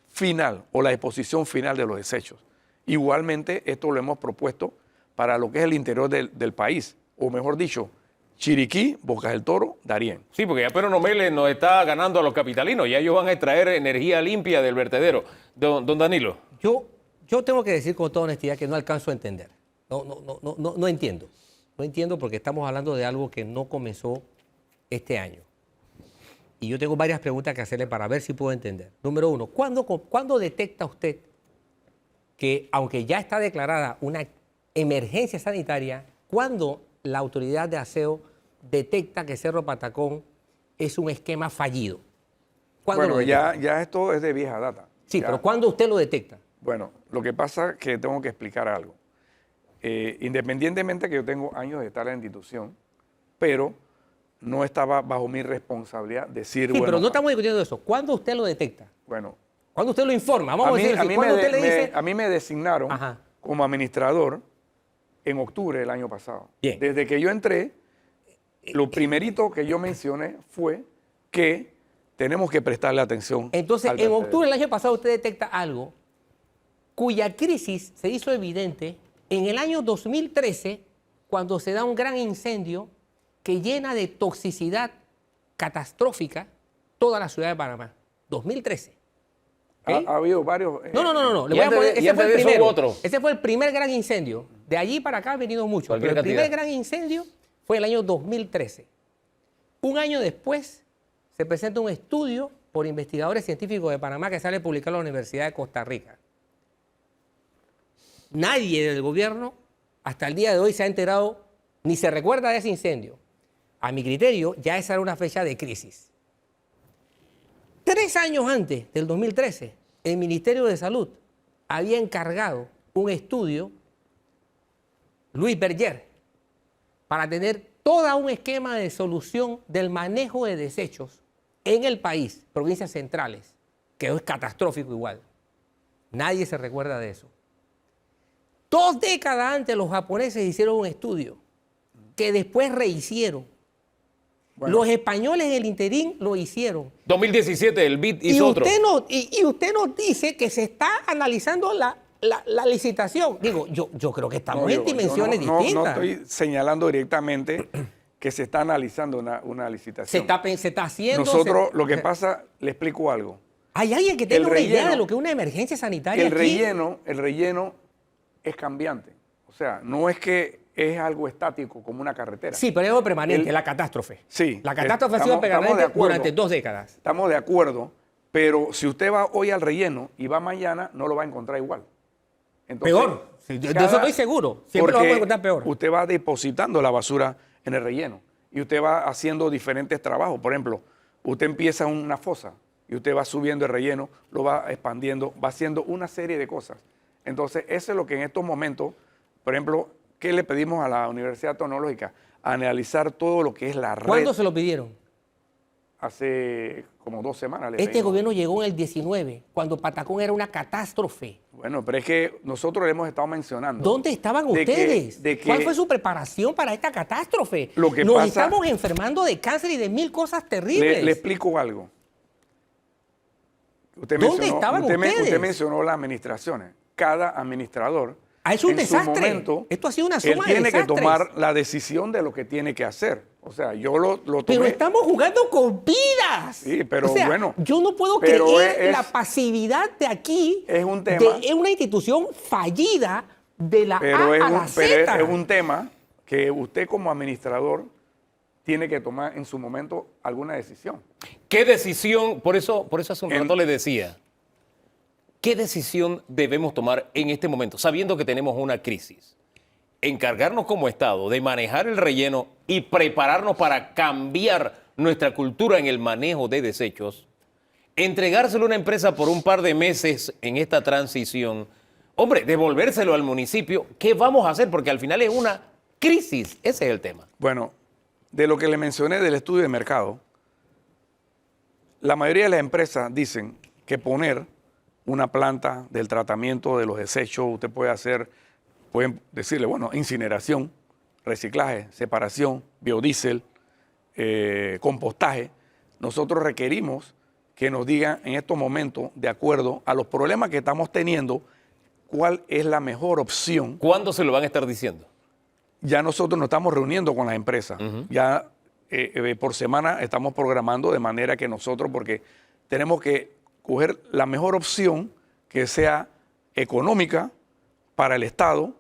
final o la disposición final de los desechos. Igualmente, esto lo hemos propuesto para lo que es el interior del país, o mejor dicho, Chiriquí, Bocas del Toro, Darién. Sí, porque ya Pedro Nomele nos está ganando a los capitalinos, ya ellos van a extraer energía limpia del vertedero. Don Danilo. Yo tengo que decir con toda honestidad que no alcanzo a entender. No entiendo. No entiendo porque estamos hablando de algo que no comenzó este año. Y yo tengo varias preguntas que hacerle para ver si puedo entender. Número 1, ¿cuándo detecta usted que, aunque ya está declarada una emergencia sanitaria, cuándo la autoridad de aseo detecta que Cerro Patacón es un esquema fallido? Bueno, ya esto es de vieja data. Sí, ya. pero ¿cuándo usted lo detecta? Bueno, lo que pasa es que tengo que explicar algo. Independientemente que yo tengo años de estar en la institución, pero no estaba bajo mi responsabilidad decir, Sí, bueno, pero no estamos discutiendo eso. ¿Cuándo usted lo detecta? Bueno, ¿Cuándo usted lo informa? Vamos a decir así. ¿Cuándo usted le dice? a mí me designaron como administrador en octubre del año pasado. Bien. Desde que yo entré, lo primerito que yo mencioné fue que tenemos que prestarle atención. Entonces, al en vertedero. octubre del año pasado usted detecta algo cuya crisis se hizo evidente en el año 2013, cuando se da un gran incendio que llena de toxicidad catastrófica toda la ciudad de Panamá. 2013. ¿Ok? Ha habido varios... No. Le Y voy a antes poner- de- y ese fue el antes de eso primero. hubo otro. Ese fue el primer gran incendio. De allí para acá ha venido mucho. Cualquier Pero el primer cantidad. gran incendio fue el año 2013. Un año después se presenta un estudio por investigadores científicos de Panamá que sale publicado en la Universidad de Costa Rica. Nadie del gobierno hasta el día de hoy se ha enterado ni se recuerda de ese incendio. A mi criterio, ya esa era una fecha de crisis. 3 años antes del 2013, el Ministerio de Salud había encargado un estudio, Luis Berger, para tener todo un esquema de solución del manejo de desechos en el país, provincias centrales, que es catastrófico igual. Nadie se recuerda de eso. 2 décadas antes los japoneses hicieron un estudio que después rehicieron. Bueno. Los españoles en el interín lo hicieron. 2017, el BID Y hizo otro. usted nos dice que se está analizando la licitación. Digo, yo creo que estamos en dimensiones distintas. No estoy señalando directamente que se está analizando una licitación. Se está haciendo. Nosotros, lo que pasa, le explico algo. Hay alguien que tenga el una idea relleno- de lo que es una emergencia sanitaria El aquí. relleno es cambiante. O sea, no es que es algo estático como una carretera. Sí, pero es algo permanente, El- la catástrofe. Sí. La catástrofe ha sido Estamos de permanente acuerdo. durante 2 décadas. Estamos de acuerdo, pero si usted va hoy al relleno y va mañana, no lo va a encontrar igual. Entonces, Peor. Sí, de eso estoy seguro. Siempre lo porque vamos a encontrar peor. Usted va depositando la basura en el relleno y usted va haciendo diferentes trabajos. Por ejemplo, usted empieza una fosa y usted va subiendo el relleno, lo va expandiendo, va haciendo una serie de cosas. Entonces, eso es lo que en estos momentos, por ejemplo, ¿qué le pedimos a la Universidad Tecnológica? Analizar todo lo que es la red. ¿Cuándo se lo pidieron? Hace como 2 semanas. le Este pedimos. gobierno llegó en el 19, cuando Patacón era una catástrofe. Bueno, pero es que nosotros le hemos estado mencionando. ¿Dónde estaban de que- ustedes? de que- ¿Cuál fue su preparación para esta catástrofe? Lo que Nos pasa- estamos enfermando de cáncer y de 1000 cosas terribles. Le explico algo. Usted ¿Dónde estaban ustedes? Usted mencionó las administraciones. Cada administrador, Es un en su desastre. momento, Esto ha sido una él suma de tiene que desastres. tomar la decisión de lo que tiene que hacer. O sea, yo lo tomé. Pero estamos jugando con vidas. Sí, pero O sea, bueno, yo no puedo pero creer es- la pasividad de aquí. es un tema- Es una institución fallida de la Pero A es a la un, pero Z. es un tema que usted como administrador tiene que tomar en su momento alguna decisión. ¿Qué decisión? Por eso hace un rato le decía, ¿qué decisión debemos tomar en este momento, sabiendo que tenemos una crisis? Encargarnos como Estado de manejar el relleno y prepararnos para cambiar nuestra cultura en el manejo de desechos, entregárselo a una empresa por un par de meses en esta transición, hombre, devolvérselo al municipio, ¿qué vamos a hacer? Porque al final es una crisis, ese es el tema. Bueno, de lo que le mencioné del estudio de mercado, la mayoría de las empresas dicen que poner una planta del tratamiento de los desechos, usted puede hacer, pueden decirle, bueno, incineración, reciclaje, separación, biodiesel, compostaje. Nosotros requerimos que nos digan en estos momentos, de acuerdo a los problemas que estamos teniendo, cuál es la mejor opción. ¿Cuándo se lo van a estar diciendo? Ya nosotros nos estamos reuniendo con las empresas. Ya por semana estamos programando de manera que nosotros, porque tenemos que coger la mejor opción que sea económica para el Estado,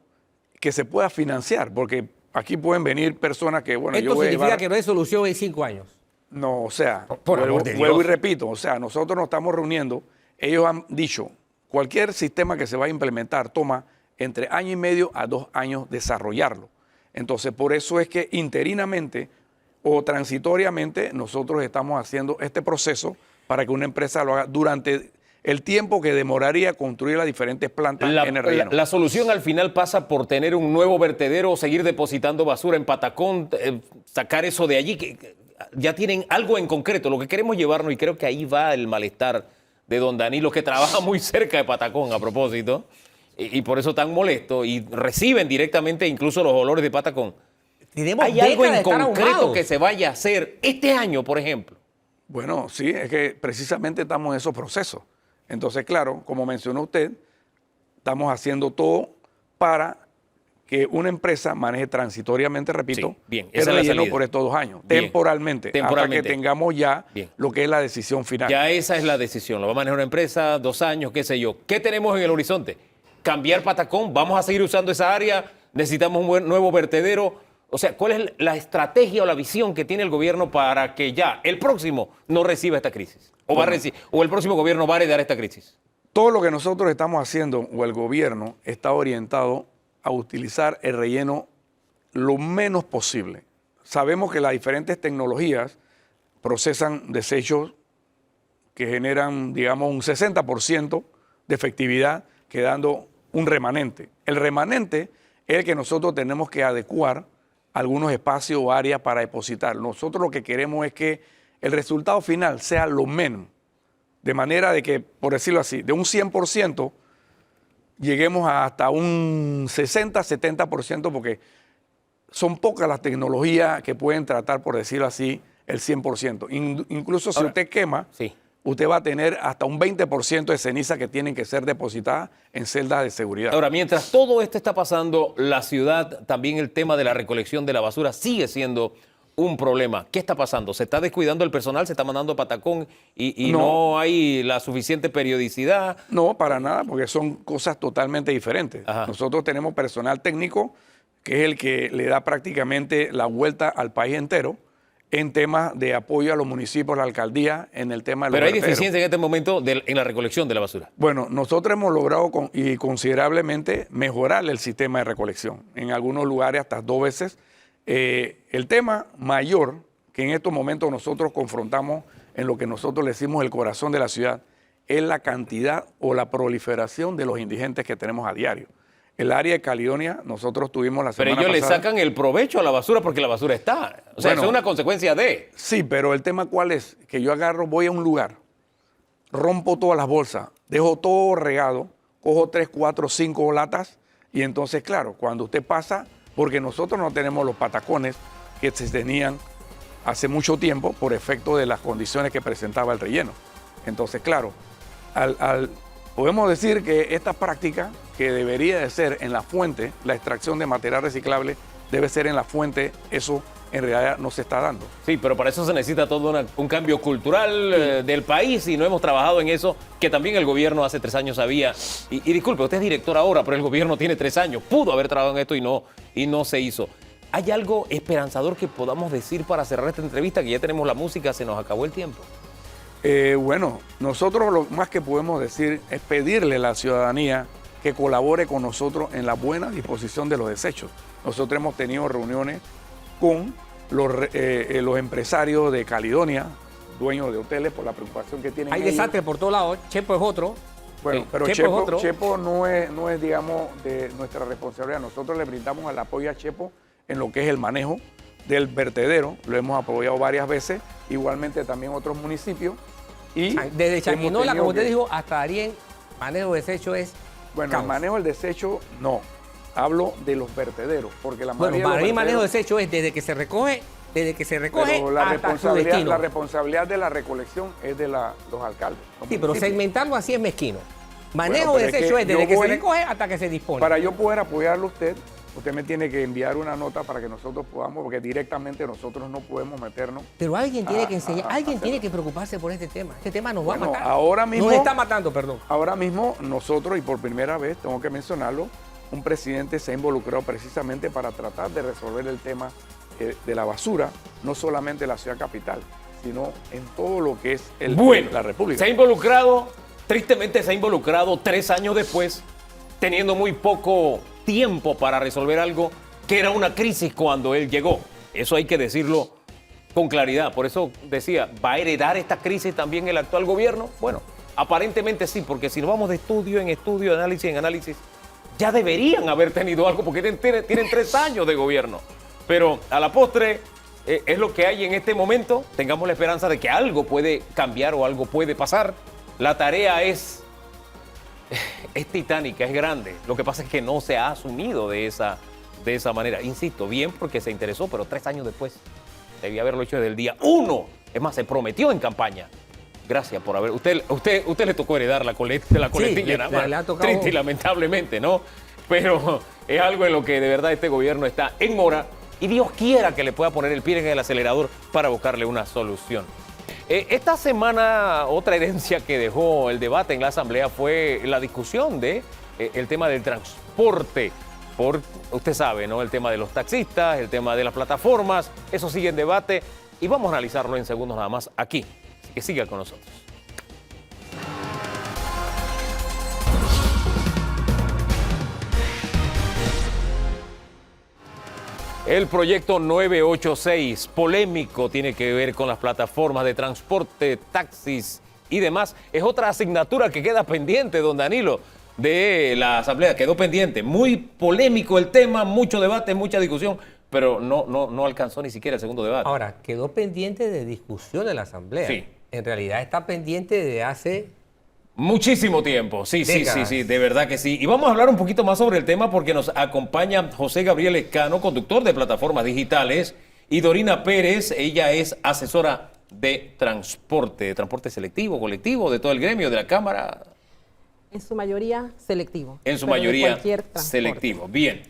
que se pueda financiar, porque aquí pueden venir personas que, bueno, Esto significa que no hay solución en 5 años. No, o sea, Por amor de vuelvo y Dios. repito, o sea, nosotros nos estamos reuniendo, ellos han dicho, cualquier sistema que se va a implementar toma entre año y medio a 2 años desarrollarlo. Entonces, por eso es que interinamente o transitoriamente nosotros estamos haciendo este proceso para que una empresa lo haga durante el tiempo que demoraría construir las diferentes plantas en el relleno. La solución al final pasa por tener un nuevo vertedero, seguir depositando basura en Patacón, sacar eso de allí, que ya tienen algo en concreto, lo que queremos llevarnos, y creo que ahí va el malestar de don Danilo, que trabaja muy cerca de Patacón a propósito, y por eso tan molesto, y reciben directamente incluso los olores de Patacón. ¿Hay algo en concreto que se vaya a hacer este año, por ejemplo? Bueno, sí, es que precisamente estamos en esos procesos. Entonces, claro, como mencionó usted, estamos haciendo todo para que una empresa maneje transitoriamente, repito, Sí, bien, el esa es la relleno salida. por estos 2 años, Bien, temporalmente, hasta que tengamos ya Bien. lo que es la decisión final. Ya esa es la decisión, lo va a manejar una empresa, 2 años, qué sé yo. ¿Qué tenemos en el horizonte? Cambiar Patacón, vamos a seguir usando esa área, necesitamos un nuevo vertedero. O sea, ¿cuál es la estrategia o la visión que tiene el gobierno para que ya el próximo no reciba esta crisis? O el próximo gobierno va a heredar esta crisis. Todo lo que nosotros estamos haciendo, o el gobierno, está orientado a utilizar el relleno lo menos posible. Sabemos que las diferentes tecnologías procesan desechos que generan, digamos, un 60% de efectividad, quedando un remanente. El remanente es el que nosotros tenemos que adecuar algunos espacios o áreas para depositar. Nosotros lo que queremos es que el resultado final sea lo menos, de manera de que, por decirlo así, de un 100% lleguemos hasta un 60-70%, porque son pocas las tecnologías que pueden tratar, por decirlo así, el 100%. Incluso si Ahora, usted quema, sí. usted va a tener hasta un 20% de ceniza que tienen que ser depositadas en celdas de seguridad. Ahora, mientras todo esto está pasando, la ciudad, también el tema de la recolección de la basura sigue siendo un problema. ¿Qué está pasando? ¿Se está descuidando el personal? ¿Se está mandando a Patacón y no hay la suficiente periodicidad? No, para nada, porque son cosas totalmente diferentes. Ajá. Nosotros tenemos personal técnico, que es el que le da prácticamente la vuelta al país entero en temas de apoyo a los municipios, la alcaldía, en el tema de los Pero hay vertederos. deficiencia en este momento en la recolección de la basura. Bueno, nosotros hemos logrado y considerablemente mejorar el sistema de recolección. En algunos lugares hasta 2 veces. El tema mayor que en estos momentos nosotros confrontamos en lo que nosotros le decimos el corazón de la ciudad es la cantidad o la proliferación de los indigentes que tenemos a diario. El área de Caledonia, nosotros tuvimos la Pero semana ellos pasada... le sacan el provecho a la basura porque la basura está. O sea, Bueno, eso es una consecuencia de... Sí, pero el tema ¿cuál es? Que yo agarro, voy a un lugar, rompo todas las bolsas, dejo todo regado, cojo 3, 4, 5 latas y entonces, claro, cuando usted pasa, porque nosotros no tenemos los patacones que se tenían hace mucho tiempo por efecto de las condiciones que presentaba el relleno. Entonces, claro, podemos decir que esta práctica que debería de ser en la fuente, la extracción de material reciclable, debe ser en la fuente, eso en realidad no se está dando. Sí, pero para eso se necesita todo un cambio cultural del país y no hemos trabajado en eso, que también el gobierno hace 3 años sabía. Y disculpe, usted es director ahora, pero el gobierno tiene 3 años. Pudo haber trabajado en esto y no se hizo. ¿Hay algo esperanzador que podamos decir para cerrar esta entrevista? Que ya tenemos la música, se nos acabó el tiempo. Bueno, nosotros lo más que podemos decir es pedirle a la ciudadanía que colabore con nosotros en la buena disposición de los desechos. Nosotros hemos tenido reuniones con los empresarios de Caledonia, dueños de hoteles, por la preocupación que tienen Hay ellos. desastre por todos lados. Chepo es otro. Bueno, pero Chepo es otro. Chepo no es, digamos, de nuestra responsabilidad. Nosotros le brindamos el apoyo a Chepo en lo que es el manejo del vertedero. Lo hemos apoyado varias veces, igualmente también otros municipios. Y Desde hemos Changuinola, tenido como usted que- dijo, hasta Darién, manejo de desecho es Bueno, caos. el manejo del desecho, no. Hablo de los vertederos, porque la Bueno, mayoría para de mí los manejo de vertederos- desecho es desde que se recoge pero hasta su destino. la responsabilidad de la recolección es de los alcaldes. los Sí, pero municipios. segmentarlo así es mezquino. Manejo Bueno, de pero es desecho que es desde yo que se voy- recoge hasta que se dispone. Para yo poder apoyarlo a usted me tiene que enviar una nota para que nosotros podamos, porque directamente nosotros no podemos meternos. Pero alguien tiene que enseñar, alguien hacerlo. tiene que preocuparse por este tema. Este tema nos va Bueno, a matar. ahora mismo- Nos está matando, perdón. Ahora mismo nosotros, y por primera vez, tengo que mencionarlo, un presidente se ha involucrado precisamente para tratar de resolver el tema de la basura, no solamente en la ciudad capital, sino en todo lo que es la República. Se ha involucrado, tristemente se ha involucrado 3 años después, teniendo muy poco tiempo para resolver algo que era una crisis cuando él llegó. Eso hay que decirlo con claridad. Por eso decía, ¿va a heredar esta crisis también el actual gobierno? Bueno, aparentemente sí, porque si nos vamos de estudio en estudio, análisis en análisis, ya deberían haber tenido algo, porque tienen 3 años de gobierno. Pero a la postre es lo que hay en este momento. Tengamos la esperanza de que algo puede cambiar o algo puede pasar. La tarea es titánica, es grande. Lo que pasa es que no se ha asumido de esa manera. Insisto, bien porque se interesó, pero 3 años después debía haberlo hecho desde el día 1. Es más, se prometió en campaña. Gracias por haber... Usted le tocó heredar la coletilla nada más. le ha tocado. Triste y lamentablemente, ¿no? Pero es algo en lo que de verdad este gobierno está en mora y Dios quiera que le pueda poner el pie en el acelerador para buscarle una solución. Esta semana otra herencia que dejó el debate en la Asamblea fue la discusión de el tema del transporte. Usted sabe, ¿no? El tema de los taxistas, el tema de las plataformas, eso sigue en debate y vamos a analizarlo en segundos nada más aquí. Así que siga con nosotros. El proyecto 986, polémico, tiene que ver con las plataformas de transporte, taxis y demás. Es otra asignatura que queda pendiente, don Danilo, de la Asamblea. Quedó pendiente. Muy polémico el tema, mucho debate, mucha discusión, pero no alcanzó ni siquiera el segundo debate. Ahora, quedó pendiente de discusión en la Asamblea. Sí. En realidad está pendiente de hace... Muchísimo tiempo, sí, Décadas. sí, de verdad que sí. Y vamos a hablar un poquito más sobre el tema porque nos acompaña José Gabriel Escano, conductor de plataformas digitales, y Dorina Pérez, ella es asesora de transporte selectivo, colectivo, de todo el gremio, de la Cámara. En su mayoría selectivo. En su pero de mayoría cualquier transporte. selectivo. Bien.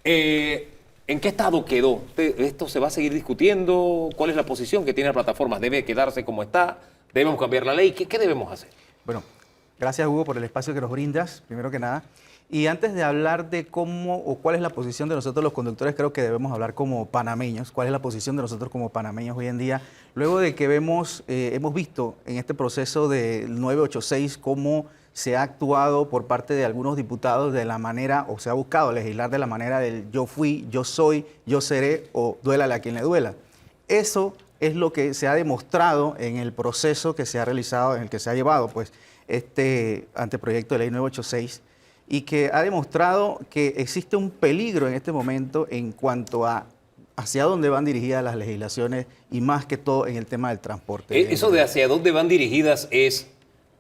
¿En qué estado quedó? ¿Esto se va a seguir discutiendo? ¿Cuál es la posición que tiene la plataforma? ¿Debe quedarse como está? ¿Debemos cambiar la ley? ¿Qué debemos hacer? Bueno, gracias Hugo por el espacio que nos brindas, primero que nada. Y antes de hablar de cómo o cuál es la posición de nosotros los conductores, creo que debemos hablar como panameños, cuál es la posición de nosotros como panameños hoy en día, luego de que hemos visto en este proceso del 986 cómo se ha actuado por parte de algunos diputados de la manera, o se ha buscado legislar de la manera del yo fui, yo soy, yo seré o duélale a quien le duela. Eso es lo que se ha demostrado en el proceso que se ha realizado, en el que se ha llevado pues este anteproyecto de ley 986 y que ha demostrado que existe un peligro en este momento en cuanto a hacia dónde van dirigidas las legislaciones y más que todo en el tema del transporte. Eso de hacia dónde van dirigidas es,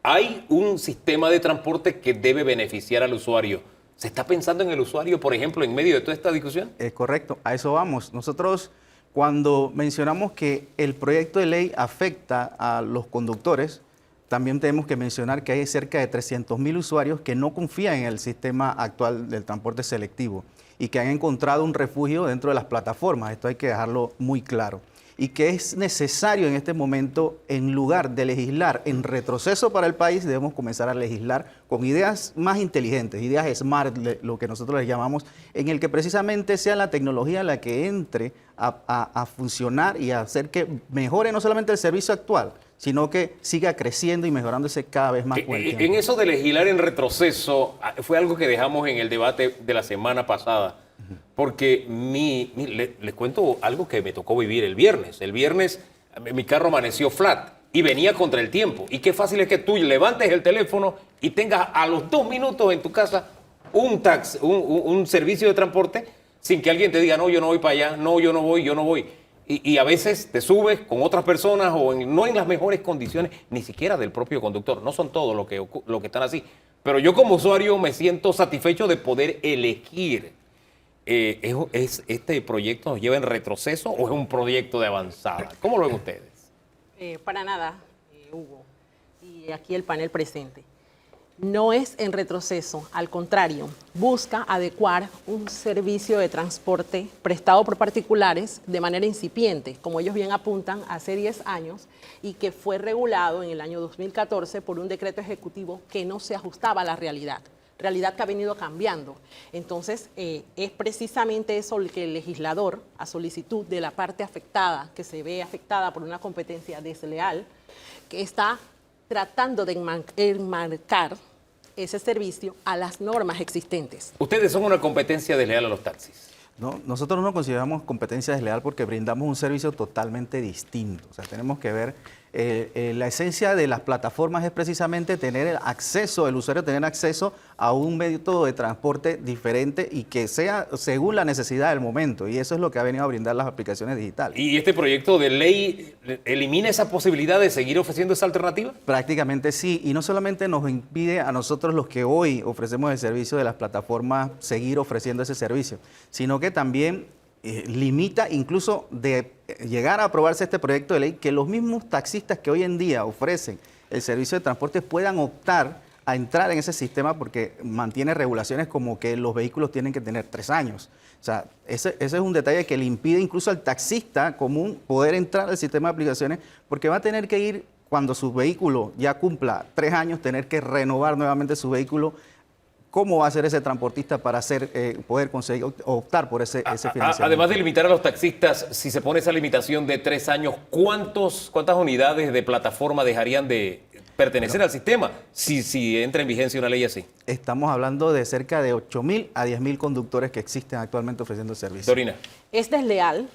hay un sistema de transporte que debe beneficiar al usuario. ¿Se está pensando en el usuario, por ejemplo, en medio de toda esta discusión? Es correcto, a eso vamos. Nosotros cuando mencionamos que el proyecto de ley afecta a los conductores, también tenemos que mencionar que hay cerca de 300.000 usuarios que no confían en el sistema actual del transporte selectivo y que han encontrado un refugio dentro de las plataformas. Esto hay que dejarlo muy claro. y que es necesario en este momento, en lugar de legislar en retroceso para el país, debemos comenzar a legislar con ideas más inteligentes, ideas smart, lo que nosotros les llamamos, en el que precisamente sea la tecnología la que entre a funcionar y a hacer que mejore no solamente el servicio actual, sino que siga creciendo y mejorándose cada vez más con el tiempo. En eso de legislar en retroceso, fue algo que dejamos en el debate de la semana pasada, porque les cuento algo que me tocó vivir el viernes. El viernes mi carro amaneció flat y venía contra el tiempo. Y qué fácil es que tú levantes el teléfono y tengas a los 2 minutos en tu casa un servicio de transporte sin que alguien te diga, no, yo no voy para allá, no, yo no voy. Y a veces te subes con otras personas o no en las mejores condiciones, ni siquiera del propio conductor. No son todos los que están así. Pero yo como usuario me siento satisfecho de poder elegir. ¿Este proyecto nos lleva en retroceso o es un proyecto de avanzada? ¿Cómo lo ven ustedes? Para nada, Hugo, y aquí el panel presente. No es en retroceso, al contrario, busca adecuar un servicio de transporte prestado por particulares de manera incipiente, como ellos bien apuntan, hace 10 años, y que fue regulado en el año 2014 por un decreto ejecutivo que no se ajustaba a la realidad que ha venido cambiando. Entonces, es precisamente eso lo que el legislador, a solicitud de la parte afectada, que se ve afectada por una competencia desleal, que está tratando de enmarcar ese servicio a las normas existentes. Ustedes son una competencia desleal a los taxis. No, nosotros no consideramos competencia desleal porque brindamos un servicio totalmente distinto. O sea, tenemos que ver, la esencia de las plataformas es precisamente tener el acceso, el usuario tener acceso a un método de transporte diferente y que sea según la necesidad del momento. Y eso es lo que ha venido a brindar las aplicaciones digitales. ¿Y este proyecto de ley elimina esa posibilidad de seguir ofreciendo esa alternativa? Prácticamente sí, y no solamente nos impide a nosotros los que hoy ofrecemos el servicio de las plataformas seguir ofreciendo ese servicio, sino que también limita incluso de llegar a aprobarse este proyecto de ley que los mismos taxistas que hoy en día ofrecen el servicio de transporte puedan optar a entrar en ese sistema porque mantiene regulaciones como que los vehículos tienen que tener 3 años. O sea, ese es un detalle que le impide incluso al taxista común poder entrar al sistema de aplicaciones porque va a tener que ir, cuando su vehículo ya cumpla 3 años, tener que renovar nuevamente su vehículo. ¿Cómo va a ser ese transportista para poder conseguir optar por ese financiamiento? Además de limitar a los taxistas, si se pone esa limitación de 3 años, ¿cuántas unidades de plataforma dejarían de pertenecer al sistema si entra en vigencia una ley así? Estamos hablando de cerca de 8.000 a 10.000 conductores que existen actualmente ofreciendo el servicio. Dorina. Es desleal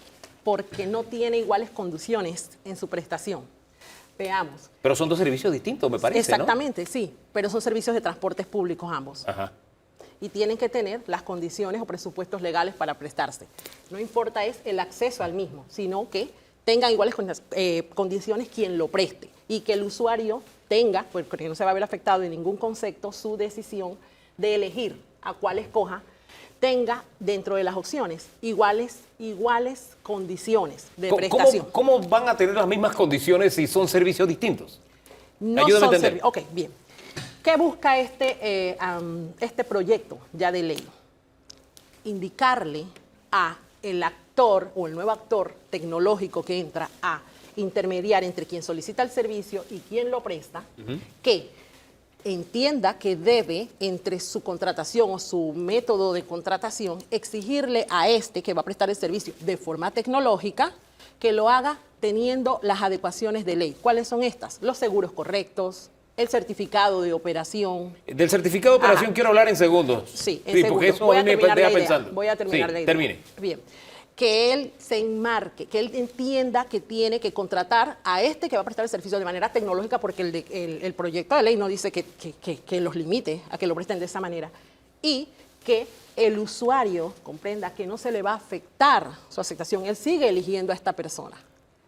porque no tiene iguales condiciones en su prestación. Veamos. Pero son 2 servicios distintos, me parece, Exactamente, ¿no? Sí, pero son servicios de transportes públicos ambos. Ajá. Y tienen que tener las condiciones o presupuestos legales para prestarse. No importa es el acceso al mismo, sino que tengan iguales condiciones quien lo preste y que el usuario tenga, porque no se va a ver afectado en ningún concepto, su decisión de elegir a cuál escoja, tenga dentro de las opciones iguales condiciones de prestación. ¿Cómo van a tener las mismas condiciones si son servicios distintos? No Ayúdame a son entender. Ok, bien. ¿Qué busca este proyecto ya de ley? Indicarle a el actor o el nuevo actor tecnológico que entra a intermediar entre quien solicita el servicio y quien lo presta, que entienda que debe, entre su contratación o su método de contratación, exigirle a este que va a prestar el servicio de forma tecnológica que lo haga teniendo las adecuaciones de ley. ¿Cuáles son estas? Los seguros correctos, el certificado de operación. Del certificado de operación quiero hablar en segundos. Sí, en porque segundos. eso a mí me deja pensando. Voy a terminar la idea. Termine. Bien. Que él se enmarque, que él entienda que tiene que contratar a este que va a prestar el servicio de manera tecnológica, porque el proyecto de ley no dice que los limite a que lo presten de esa manera. Y que el usuario comprenda que no se le va a afectar su aceptación. Él sigue eligiendo a esta persona.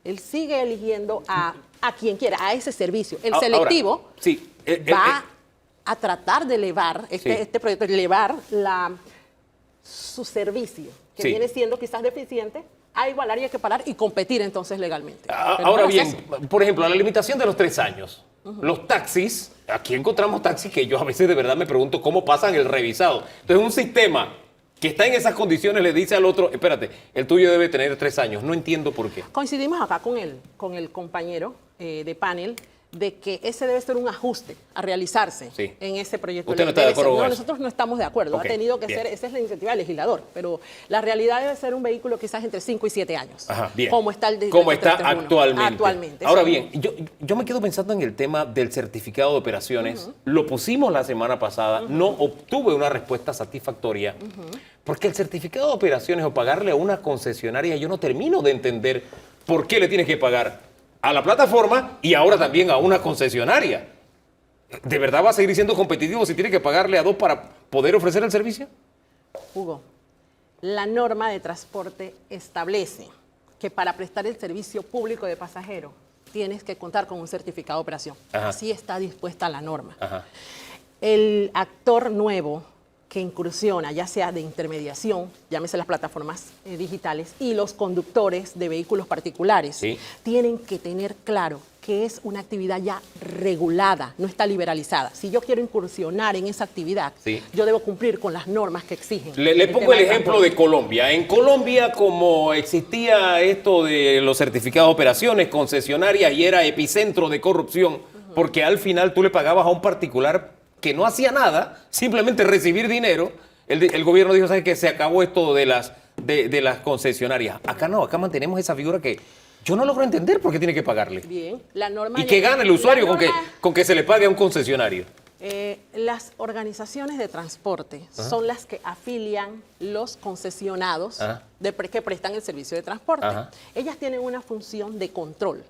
Él sigue eligiendo a quien quiera, a ese servicio. El selectivo ahora, sí, va a tratar de elevar, este proyecto, elevar su servicio, que sí, viene siendo quizás deficiente, a igualar y equiparar y competir entonces legalmente. Ahora bien, por ejemplo, la limitación de los 3 años. Los taxis, aquí encontramos taxis que yo a veces de verdad me pregunto cómo pasan el revisado. Entonces, un sistema que está en esas condiciones le dice al otro, espérate, el tuyo debe tener 3 años. No entiendo por qué. Coincidimos acá con el compañero de panel de que ese debe ser un ajuste a realizarse en ese proyecto. ¿Usted no está de acuerdo con eso? Nosotros no estamos de acuerdo. Okay, ha tenido que bien. ser, esa es la iniciativa del legislador, pero la realidad debe ser un vehículo quizás entre 5 y 7 años. Ajá, bien. Como está el Como está 331. actualmente. Ahora bien, yo me quedo pensando en el tema del certificado de operaciones. Lo pusimos la semana pasada, no obtuve una respuesta satisfactoria, porque el certificado de operaciones o pagarle a una concesionaria, yo no termino de entender por qué le tienes que pagar a la plataforma y ahora también a una concesionaria. ¿De verdad va a seguir siendo competitivo si tiene que pagarle a 2 para poder ofrecer el servicio? Hugo, la norma de transporte establece que para prestar el servicio público de pasajero tienes que contar con un certificado de operación. Ajá. Así está dispuesta la norma. Ajá. El actor nuevo que incursiona, ya sea de intermediación, llámese las plataformas digitales, y los conductores de vehículos particulares, tienen que tener claro que es una actividad ya regulada, no está liberalizada. Si yo quiero incursionar en esa actividad, yo debo cumplir con las normas que exigen. Le pongo el ejemplo de Colombia. En Colombia, como existía esto de los certificados de operaciones, concesionarias, y era epicentro de corrupción, porque al final tú le pagabas a un particular que no hacía nada, simplemente recibir dinero, el gobierno dijo, ¿sabes qué? Se acabó esto de las concesionarias. Acá no, acá mantenemos esa figura que yo no logro entender por qué tiene que pagarle. Bien, la norma... ¿Y qué gana el usuario con que se le pague a un concesionario? Las organizaciones de transporte son las que afilian los concesionados que prestan el servicio de transporte. Ellas tienen una función de control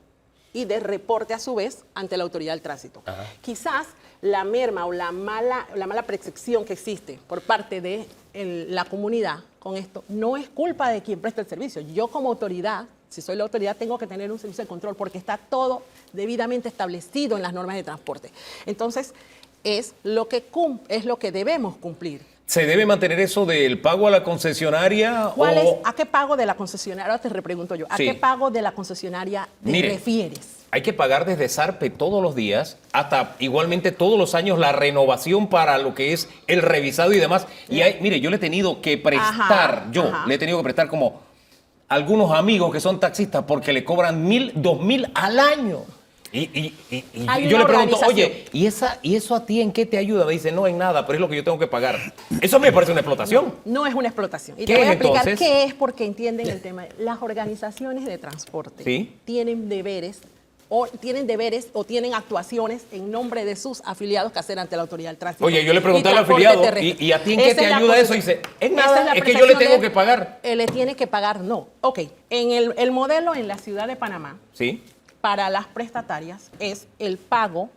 y de reporte a su vez ante la autoridad del tránsito. Quizás la merma o la mala percepción que existe por parte de la comunidad con esto no es culpa de quien presta el servicio. Yo como autoridad, si soy la autoridad, tengo que tener un servicio de control porque está todo debidamente establecido en las normas de transporte. Entonces, es lo que debemos cumplir. ¿Se debe mantener eso del pago a la concesionaria? ¿A qué pago de la concesionaria? Ahora te repregunto yo. ¿A qué pago de la concesionaria te refieres? Hay que pagar desde Sarpe todos los días, hasta igualmente todos los años la renovación para lo que es el revisado y demás. Y mire, yo le he tenido que prestar, le he tenido que prestar como algunos amigos que son taxistas porque le cobran 1,000, 2,000 al año. Y yo le pregunto, oye, ¿y eso a ti en qué te ayuda? Me dice, no, en nada, pero es lo que yo tengo que pagar. Eso me parece una explotación. No es una explotación. Y ¿Qué te voy a explicar entonces? qué es porque entienden el tema. Las organizaciones de transporte tienen deberes o tienen actuaciones en nombre de sus afiliados que hacer ante la autoridad del tránsito. Oye, yo le pregunté al afiliado, ¿y a ti en qué te ayuda eso? Y dice, en nada, es que yo le tengo que pagar. Le tiene que pagar, no. Ok, en el modelo en la ciudad de Panamá, para las prestatarias es el pago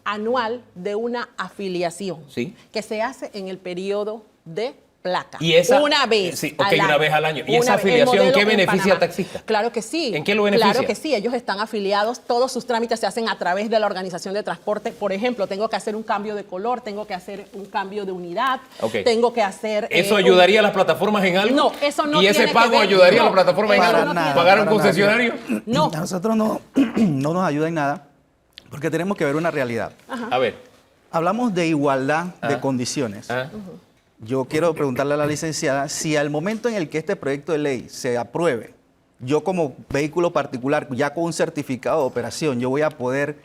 anual de una afiliación que se hace en el periodo de placa. ¿Y esa? Una vez una vez al año. ¿Y esa afiliación qué beneficia al taxista? Claro que sí. ¿En qué lo beneficia? Claro que sí. Ellos están afiliados. Todos sus trámites se hacen a través de la organización de transporte. Por ejemplo, tengo que hacer un cambio de color, tengo que hacer un cambio de unidad, tengo que hacer... ¿Eso ayudaría a las plataformas en algo? No, eso no. ¿Y ese pago ayudaría a las plataformas en algo? ¿Pagar a un concesionario? No. A nosotros no nos ayuda en nada porque tenemos que ver una realidad. A ver. Hablamos de igualdad de condiciones. Yo quiero preguntarle a la licenciada si al momento en el que este proyecto de ley se apruebe, yo como vehículo particular, ya con un certificado de operación, yo voy a poder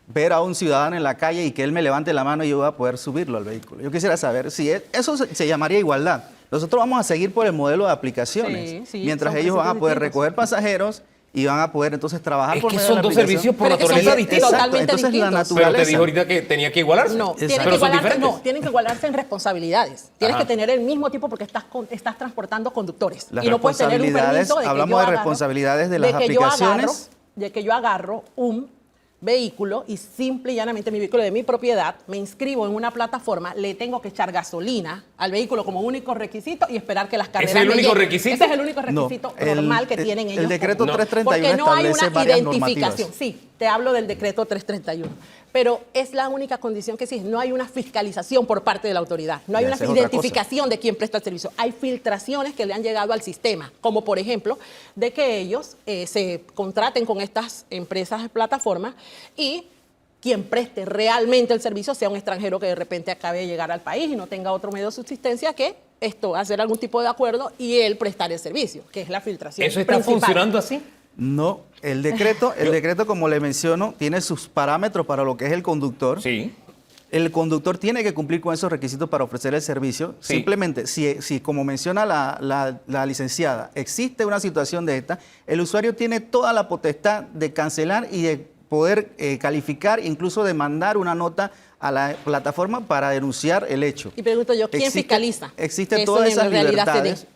ver a un ciudadano en la calle y que él me levante la mano y yo voy a poder subirlo al vehículo. Yo quisiera saber si eso se llamaría igualdad. Nosotros vamos a seguir por el modelo de aplicaciones, mientras ellos van a poder recoger pasajeros y van a poder entonces trabajar por medio de son la dos aplicación. servicios por naturaleza distinta. Totalmente Entonces distintos. la naturaleza... Pero te dijo ahorita que tenía que igualarse. No, tienen que igualarse en responsabilidades. Tienes que tener el mismo tipo porque estás transportando conductores. Las y no puedes tener un permiso de que hablamos de responsabilidades de las aplicaciones. De que yo agarro un vehículo y simple y llanamente mi vehículo de mi propiedad, me inscribo en una plataforma, le tengo que echar gasolina al vehículo como único requisito y esperar que las carreras ¿Ese es el único requisito? Ese es el único requisito normal que tienen ellos. El decreto 331 porque no hay establece una varias identificación. normativas. Sí, te hablo del decreto 331. Pero es la única condición que existe. No hay una fiscalización por parte de la autoridad. No hay una identificación de quién presta el servicio. Hay filtraciones que le han llegado al sistema, como por ejemplo, de que ellos se contraten con estas empresas de plataformas y quien preste realmente el servicio sea un extranjero que de repente acabe de llegar al país y no tenga otro medio de subsistencia que hacer algún tipo de acuerdo y él prestar el servicio, que es la filtración. ¿Eso está principal. funcionando así? No, el decreto, como le menciono, tiene sus parámetros para lo que es el conductor. Sí. El conductor tiene que cumplir con esos requisitos para ofrecer el servicio. Sí. Simplemente, si como menciona la licenciada, existe una situación de esta, el usuario tiene toda la potestad de cancelar y de poder calificar, incluso de mandar una nota a la plataforma para denunciar el hecho. Y pregunto yo, ¿quién fiscaliza? Existen Que eso todas en esas realidad se dé. libertades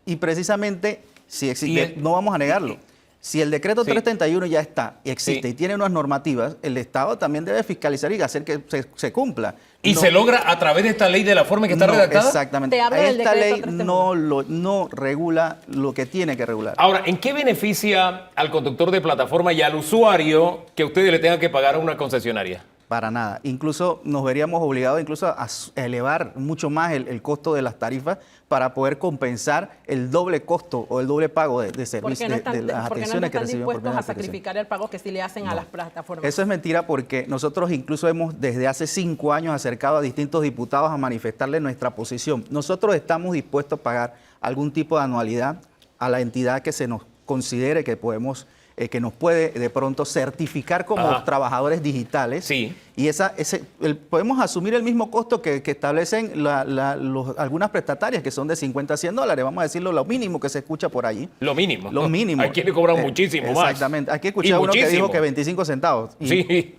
y precisamente, si existe, Y el- no vamos a negarlo. Si el decreto Sí. 331 ya está y existe Sí. y tiene unas normativas, el Estado también debe fiscalizar y hacer que se cumpla. ¿Y No- se logra a través de esta ley de la forma en que está no, redactada? Exactamente. Te hablo del Esta decreto ley 331. no regula lo que tiene que regular. Ahora, ¿en qué beneficia al conductor de plataforma y al usuario que ustedes le tengan que pagar a una concesionaria? Para nada. Incluso nos veríamos obligados incluso a elevar mucho más el costo de las tarifas para poder compensar el doble costo o el doble pago de ¿Por servicios qué no están, de las porque no atenciones que están reciben por dispuestos medio de a aplicación? sacrificar el pago que sí le hacen a las plataformas? Eso es mentira porque nosotros incluso hemos desde hace 5 años acercado a distintos diputados a manifestarle nuestra posición. Nosotros estamos dispuestos a pagar algún tipo de anualidad a la entidad que se nos considere que podemos que nos puede de pronto certificar como Ajá. trabajadores digitales. Sí. Y podemos asumir el mismo costo que establecen algunas prestatarias, que son de 50 a 100 dólares. Vamos a decirlo, lo mínimo que se escucha por allí. Lo mínimo. Lo mínimo. Hay quienes cobran muchísimo más. Exactamente. Aquí Y escuché a uno que muchísimo. dijo que 25 centavos. Y, Sí.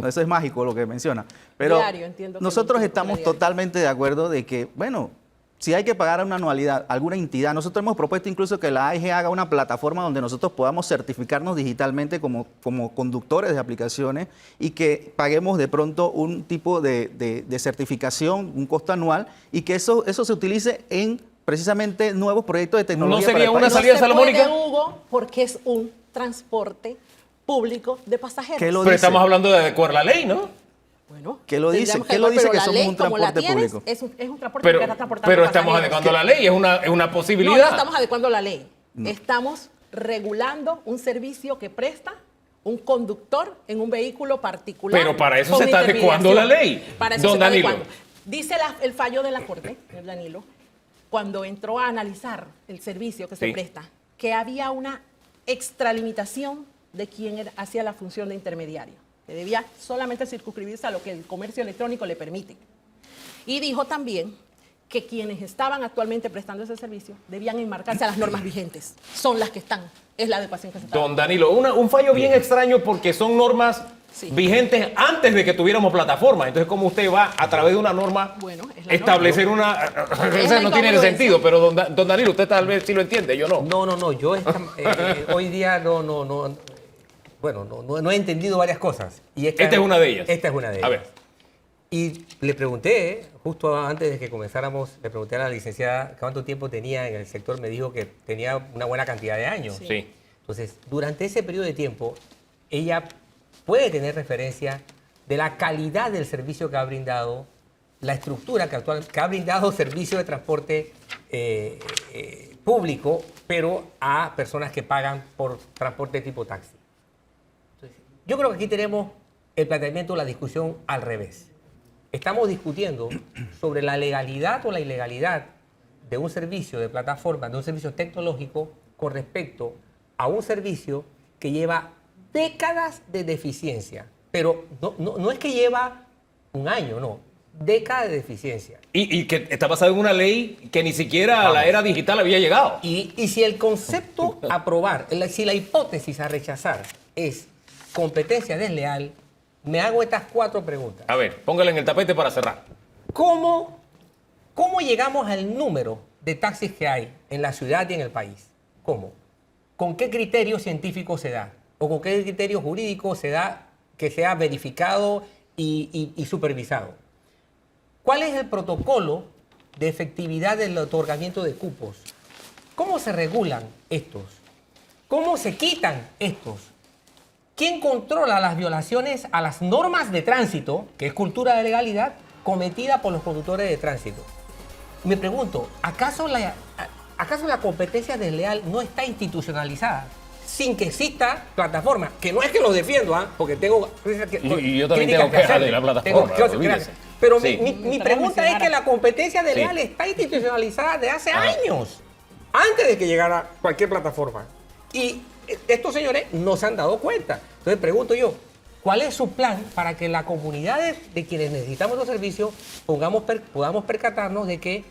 eso es mágico lo que menciona. Pero Diario, entiendo que nosotros 25 estamos diario. totalmente de acuerdo de que, bueno, si hay que pagar una anualidad a alguna entidad, nosotros hemos propuesto incluso que la AIG haga una plataforma donde nosotros podamos certificarnos digitalmente como conductores de aplicaciones y que paguemos de pronto un tipo de certificación, un costo anual, y que eso se utilice en precisamente nuevos proyectos de tecnología. ¿No sería para el una país. salida no se salomónica? puede, Hugo, porque es un transporte público de pasajeros. ¿Qué lo Pero dice? estamos hablando de adecuar la ley, ¿no? Bueno, ¿Qué lo dice? tendríamos ¿Qué lo dice pero que la somos ley, un como la transporte tienes, público? es un transporte Pero, que está transportando pero estamos pasajeros. adecuando la ley, es una No, posibilidad. no estamos adecuando la ley. Estamos regulando un servicio que presta un conductor en un vehículo particular. Pero para eso con se está adecuando la intermediación. ley. Para eso Don se está Danilo. adecuando. Dice el fallo de la Corte, señor Danilo, cuando entró a analizar el servicio que se Sí. presta, que había una extralimitación de quien hacía la función de intermediario, que debía solamente circunscribirse a lo que el comercio electrónico le permite. Y dijo también que quienes estaban actualmente prestando ese servicio debían enmarcarse a las normas vigentes. Son las que están. Es la adecuación que se está Don Danilo, un fallo bien extraño porque son normas Sí. vigentes antes de que tuviéramos plataforma. Entonces, ¿cómo usted va a través de una norma Bueno, es la establecer una... Es Eso la no tiene incongruencia. sentido, pero don Danilo, usted tal vez sí lo entiende, yo no. No, yo hoy día no he entendido varias cosas. Y Esta es una de ellas. Esta es una de ellas. A ver. Y le pregunté, justo antes de que comenzáramos, le pregunté a la licenciada cuánto tiempo tenía en el sector, me dijo que tenía una buena cantidad de años. Sí. Entonces, durante ese periodo de tiempo, ella puede tener referencia de la calidad del servicio que ha brindado, la estructura que ha brindado servicio de transporte público, pero a personas que pagan por transporte tipo taxi. Entonces, yo creo que aquí tenemos el planteamiento, la discusión al revés. Estamos discutiendo sobre la legalidad o la ilegalidad de un servicio de plataforma, de un servicio tecnológico con respecto a un servicio que lleva décadas de deficiencia. Pero no es que lleva un año, no. Décadas de deficiencia. Y que está basado en una ley que ni siquiera a la era digital había llegado. Y si el concepto a aprobar, si la hipótesis a rechazar es competencia desleal, me hago estas 4 preguntas. A ver, póngale en el tapete para cerrar. ¿Cómo llegamos al número de taxis que hay en la ciudad y en el país? ¿Cómo? ¿Con qué criterio científico se da? ¿O con qué criterio jurídico se da que sea verificado y supervisado? ¿Cuál es el protocolo de efectividad del otorgamiento de cupos? ¿Cómo se regulan estos? ¿Cómo se quitan estos? ¿Quién controla las violaciones a las normas de tránsito, que es cultura de legalidad, cometida por los conductores de tránsito? Me pregunto, ¿acaso la competencia desleal no está institucionalizada? sin que exista plataforma. Que no es que los defiendo, porque tengo... Y yo también tengo quejas de la plataforma, olvídese. Pero Sí. mi pregunta es que la competencia desleal está institucionalizada de hace años, antes de que llegara cualquier plataforma. Y estos señores no se han dado cuenta. Entonces pregunto yo, ¿cuál es su plan para que la comunidad de quienes necesitamos los servicios podamos percatarnos de que,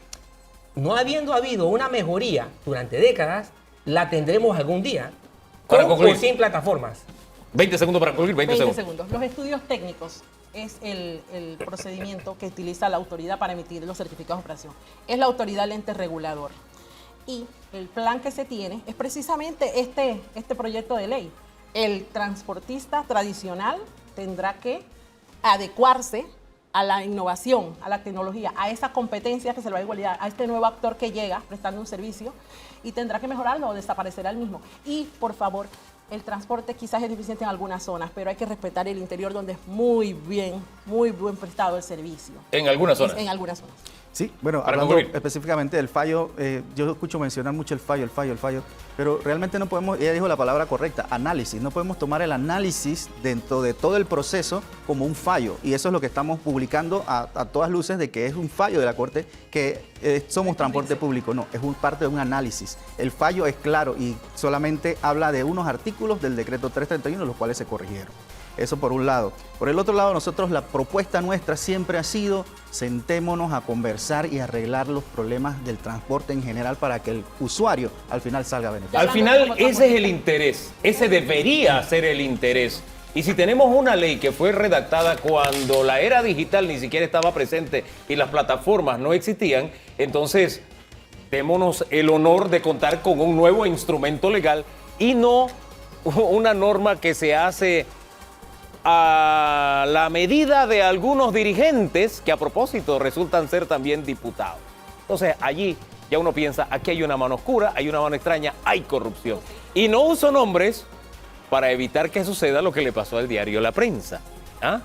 no habiendo habido una mejoría durante décadas, la tendremos algún día, Para con o concluir. sin plataformas? 20 segundos para concluir, 20 segundos. segundos. Los estudios técnicos es el procedimiento que utiliza la autoridad para emitir los certificados de operación. Es la autoridad del ente regulador. Y el plan que se tiene es precisamente este proyecto de ley. El transportista tradicional tendrá que adecuarse a la innovación, a la tecnología, a esa competencia que se le va a igualar a este nuevo actor que llega prestando un servicio y tendrá que mejorarlo o desaparecerá el mismo. Y, por favor, el transporte quizás es deficiente en algunas zonas, pero hay que respetar el interior donde es muy buen prestado el servicio. En algunas zonas. En algunas zonas. Sí, bueno, Para hablando concluir. específicamente del fallo, yo escucho mencionar mucho el fallo, pero realmente no podemos, ella dijo la palabra correcta, análisis, no podemos tomar el análisis dentro de todo el proceso como un fallo, y eso es lo que estamos publicando a todas luces de que es un fallo de la Corte, que somos transporte público, no, es parte de un análisis. El fallo es claro y solamente habla de unos artículos del decreto 331, los cuales se corrigieron. Eso por un lado. Por el otro lado, nosotros, la propuesta nuestra siempre ha sido: sentémonos a conversar y arreglar los problemas del transporte en general para que el usuario al final salga beneficiado. Al final, ese es el interés. Ese debería ser el interés. Y si tenemos una ley que fue redactada cuando la era digital ni siquiera estaba presente y las plataformas no existían, entonces démonos el honor de contar con un nuevo instrumento legal y no una norma que se hace a la medida de algunos dirigentes que, a propósito, resultan ser también diputados. Entonces allí ya uno piensa, aquí hay una mano oscura, hay una mano extraña, hay corrupción. Y no uso nombres para evitar que suceda lo que le pasó al diario La Prensa,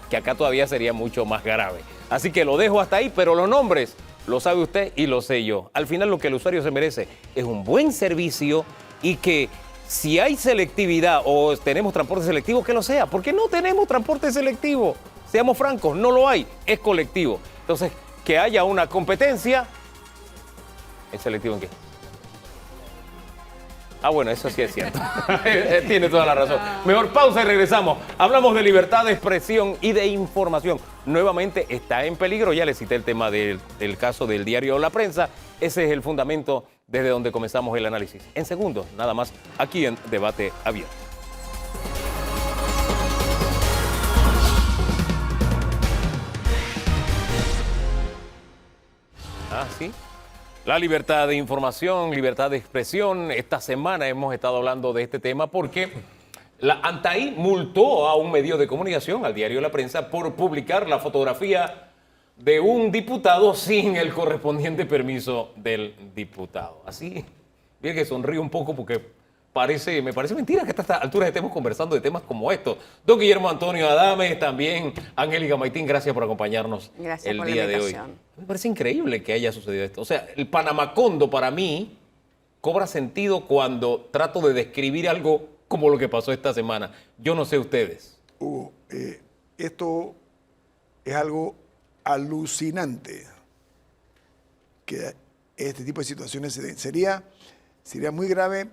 que acá todavía sería mucho más grave. Así que lo dejo hasta ahí, pero los nombres lo sabe usted y lo sé yo. Al final lo que el usuario se merece es un buen servicio y que, si hay selectividad o tenemos transporte selectivo, que lo sea. ¿Por qué no tenemos transporte selectivo? Seamos francos, no lo hay, es colectivo. Entonces, que haya una competencia. ¿Es selectivo en qué? Bueno, eso sí es cierto. Tiene toda la razón. Mejor pausa y regresamos. Hablamos de libertad de expresión y de información. Nuevamente está en peligro. Ya le cité el tema del caso del diario La Prensa. Ese es el fundamento desde donde comenzamos el análisis. En segundos, nada más, aquí en Debate Abierto. ¿Sí? La libertad de información, libertad de expresión. Esta semana hemos estado hablando de este tema porque la ANTAI multó a un medio de comunicación, al diario La Prensa, por publicar la fotografía de un diputado sin el correspondiente permiso del diputado. Así, bien que sonrío un poco porque me parece mentira que a estas alturas estemos conversando de temas como estos. Don Guillermo Antonio Adames, también Angélica Maitín, gracias por acompañarnos el día de hoy. Me parece increíble que haya sucedido esto. O sea, el Panamacondo para mí cobra sentido cuando trato de describir algo como lo que pasó esta semana. Yo no sé ustedes. Hugo, esto es algo alucinante que este tipo de situaciones se den. Sería muy grave,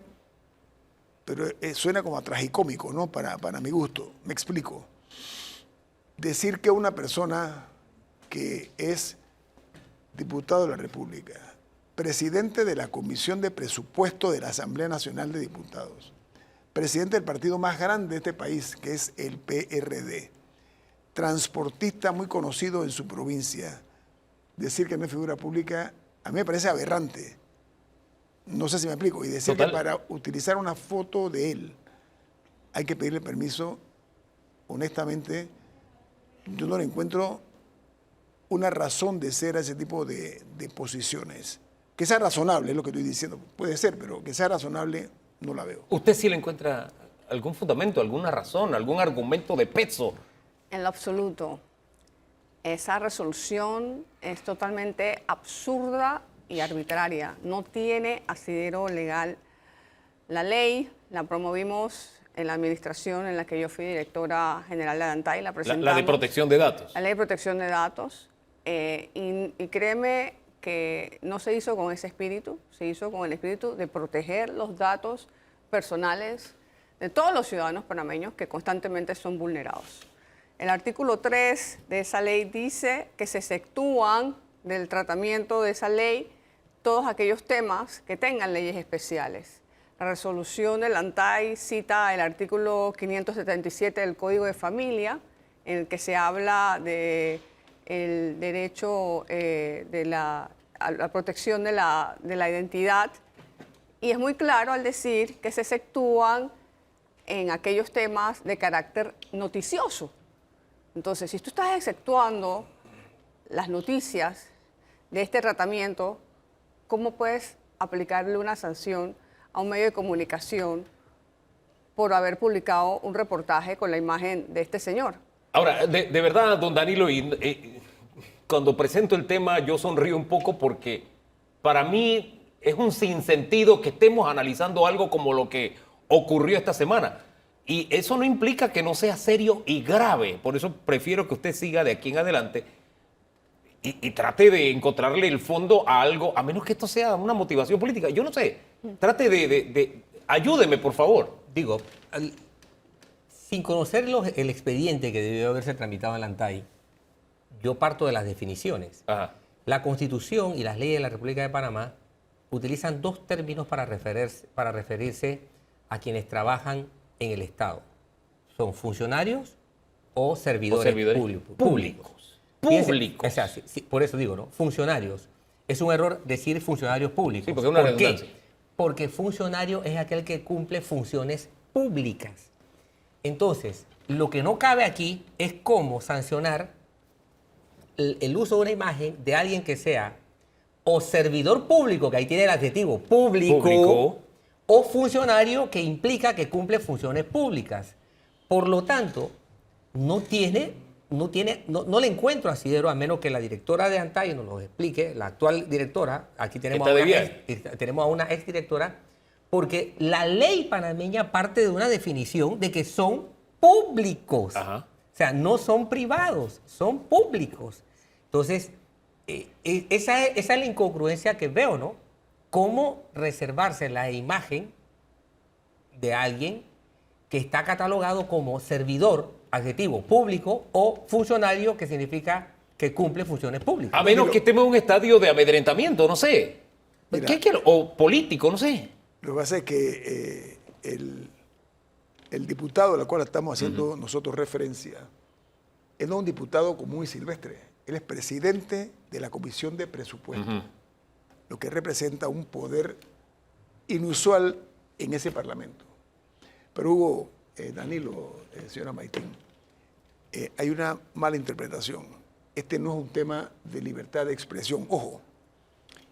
pero suena como a tragicómico, ¿no? Para mi gusto. Me explico. Decir que una persona que es diputado de la República, presidente de la Comisión de Presupuesto de la Asamblea Nacional de Diputados, presidente del partido más grande de este país, que es el PRD, transportista muy conocido en su provincia, decir que no es figura pública, a mí me parece aberrante. No sé si me explico. Y decir que para utilizar una foto de él hay que pedirle permiso, honestamente, yo no le encuentro una razón de ser a ese tipo de posiciones. Que sea razonable, es lo que estoy diciendo. Puede ser, pero que sea razonable, no la veo. ¿Usted sí le encuentra algún fundamento, alguna razón, algún argumento de peso? En lo absoluto. Esa resolución es totalmente absurda y arbitraria. No tiene asidero legal La ley la promovimos en la administración en la que yo fui directora general de ANTAI, la presentamos. La de protección de datos. La ley de protección de datos. Y créeme que no se hizo con ese espíritu, se hizo con el espíritu de proteger los datos personales de todos los ciudadanos panameños que constantemente son vulnerados. El artículo 3 de esa ley dice que se exceptúan del tratamiento de esa ley todos aquellos temas que tengan leyes especiales. La resolución del ANTAI cita el artículo 577 del Código de Familia, en el que se habla de el derecho a la protección de la identidad, y es muy claro al decir que se exceptúan en aquellos temas de carácter noticioso. Entonces, si tú estás exceptuando las noticias de este tratamiento, ¿cómo puedes aplicarle una sanción a un medio de comunicación por haber publicado un reportaje con la imagen de este señor? Ahora, de verdad, don Danilo, cuando presento el tema yo sonrío un poco porque para mí es un sinsentido que estemos analizando algo como lo que ocurrió esta semana. Y eso no implica que no sea serio y grave. Por eso prefiero que usted siga de aquí en adelante y trate de encontrarle el fondo a algo, a menos que esto sea una motivación política. Yo no sé. Trate de ayúdeme, por favor. Digo, sin conocer el expediente que debió haberse tramitado en la ANTAI, yo parto de las definiciones. Ajá. La Constitución y las leyes de la República de Panamá utilizan dos términos para referirse a quienes trabajan en el Estado. Son funcionarios o servidores públicos. Públicos. O sea, sí, por eso digo, ¿no? Funcionarios. Es un error decir funcionarios públicos. Sí, porque es una redundancia. ¿Por qué? Porque funcionario es aquel que cumple funciones públicas. Entonces, lo que no cabe aquí es cómo sancionar el uso de una imagen de alguien que sea o servidor público, que ahí tiene el adjetivo público, o funcionario, que implica que cumple funciones públicas. Por lo tanto, no le encuentro asidero, a menos que la directora de ANTAI nos lo explique, la actual directora, aquí tenemos a una exdirectora, porque la ley panameña parte de una definición de que son públicos. Ajá. O sea, no son privados, son públicos. Entonces, esa es la incongruencia que veo, ¿no? ¿Cómo reservarse la imagen de alguien que está catalogado como servidor, adjetivo, público, o funcionario, que significa que cumple funciones públicas? A menos que estemos en un estadio de amedrentamiento, no sé. Mira, ¿Qué quiero? O político, no sé. Lo que pasa es que el diputado al cual estamos haciendo nosotros referencia es no un diputado común y silvestre. Él es presidente de la Comisión de Presupuesto, lo que representa un poder inusual en ese Parlamento. Pero Hugo, Danilo, señora Maitín, hay una mala interpretación. Este no es un tema de libertad de expresión. Ojo,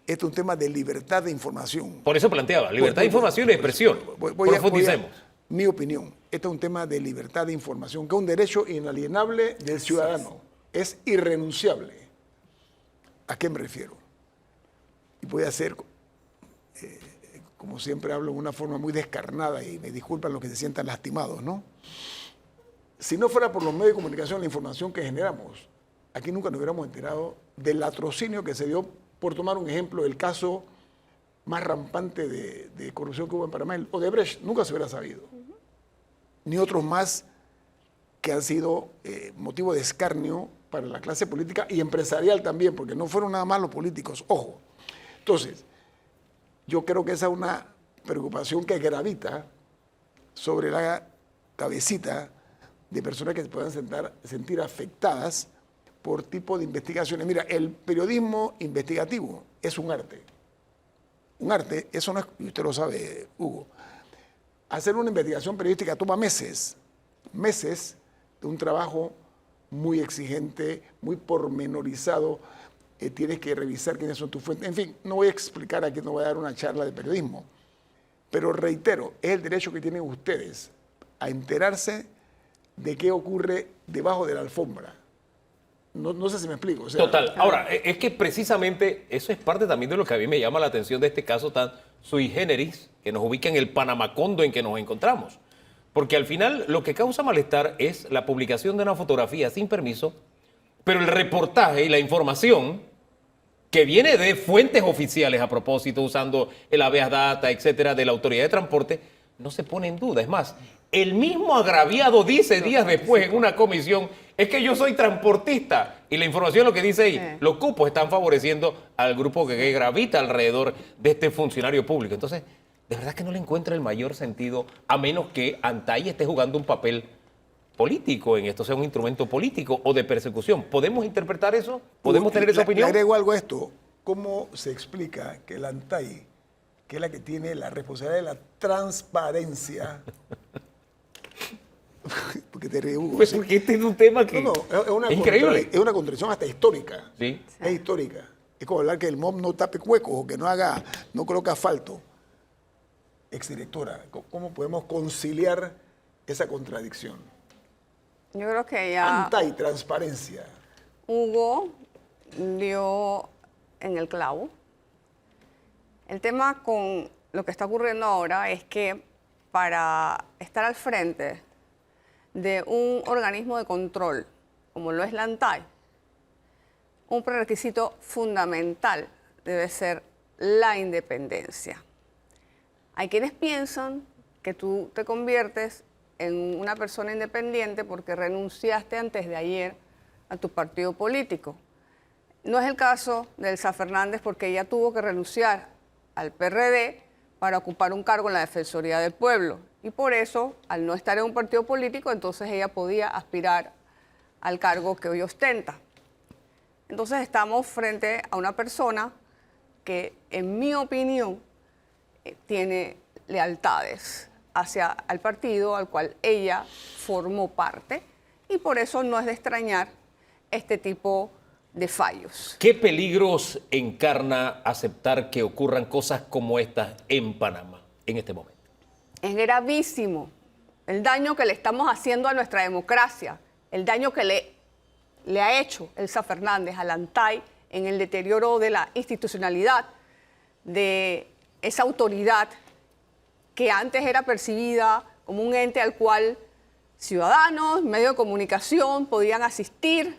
este es un tema de libertad de información. Por eso planteaba, libertad de información y expresión. Profundicemos. Mi opinión, este es un tema de libertad de información, que es un derecho inalienable del ciudadano. Es irrenunciable. ¿A qué me refiero? Y voy a hacer, como siempre hablo, de una forma muy descarnada, y me disculpan los que se sientan lastimados, ¿no? Si no fuera por los medios de comunicación, la información que generamos, aquí nunca nos hubiéramos enterado del latrocinio que se dio, por tomar un ejemplo, el caso más rampante de corrupción que hubo en Panamá, el Odebrecht, nunca se hubiera sabido. Ni otros más que han sido motivo de escarnio para la clase política y empresarial también, porque no fueron nada más los políticos, ojo. Entonces, yo creo que esa es una preocupación que gravita sobre la cabecita de personas que se puedan sentir afectadas por tipo de investigaciones. Mira, el periodismo investigativo es un arte. Un arte, eso no es, y usted lo sabe, Hugo. Hacer una investigación periodística toma meses de un trabajo muy exigente, muy pormenorizado. Tienes que revisar quiénes son tus fuentes. En fin, no voy a explicar aquí, no voy a dar una charla de periodismo. Pero reitero, es el derecho que tienen ustedes a enterarse de qué ocurre debajo de la alfombra. No sé si me explico. O sea, Total. Ahora, es que precisamente eso es parte también de lo que a mí me llama la atención de este caso tan sui generis que nos ubica en el Panamacondo en que nos encontramos. Porque al final lo que causa malestar es la publicación de una fotografía sin permiso, pero el reportaje y la información que viene de fuentes oficiales a propósito, usando el habeas data, etcétera, de la Autoridad de Transporte, no se pone en duda. Es más, el mismo agraviado dice días después en una comisión, es que yo soy transportista, y la información lo que dice ahí, los cupos están favoreciendo al grupo que gravita alrededor de este funcionario público. Entonces, de verdad que no le encuentra el mayor sentido, a menos que Antay esté jugando un papel político en esto, sea un instrumento político o de persecución. ¿Podemos interpretar eso? ¿Podemos tener esa opinión? Le agrego algo a esto. ¿Cómo se explica que la ANTAI, que es la que tiene la responsabilidad de la transparencia, porque te ríes, Hugo, Pues porque este es un tema que es una increíble. Es una contradicción hasta histórica. Sí. Es histórica. Es como hablar que el MOB no tape huecos o que no coloque asfalto. Exdirectora, ¿cómo podemos conciliar esa contradicción? Yo creo que ya ANTAI, transparencia. Hugo dio en el clavo. El tema con lo que está ocurriendo ahora es que para estar al frente de un organismo de control, como lo es la ANTAI, un prerequisito fundamental debe ser la independencia. Hay quienes piensan que tú te conviertes en una persona independiente porque renunciaste antes de ayer a tu partido político. No es el caso de Elsa Fernández porque ella tuvo que renunciar al PRD para ocupar un cargo en la Defensoría del Pueblo. Y por eso, al no estar en un partido político, entonces ella podía aspirar al cargo que hoy ostenta. Entonces estamos frente a una persona que, en mi opinión, tiene lealtades hacia el partido al cual ella formó parte y por eso no es de extrañar este tipo de fallos. ¿Qué peligros encarna aceptar que ocurran cosas como estas en Panamá en este momento? Es gravísimo el daño que le estamos haciendo a nuestra democracia, el daño que le ha hecho Elsa Fernández a la ANTAI en el deterioro de la institucionalidad de esa autoridad que antes era percibida como un ente al cual ciudadanos, medios de comunicación podían asistir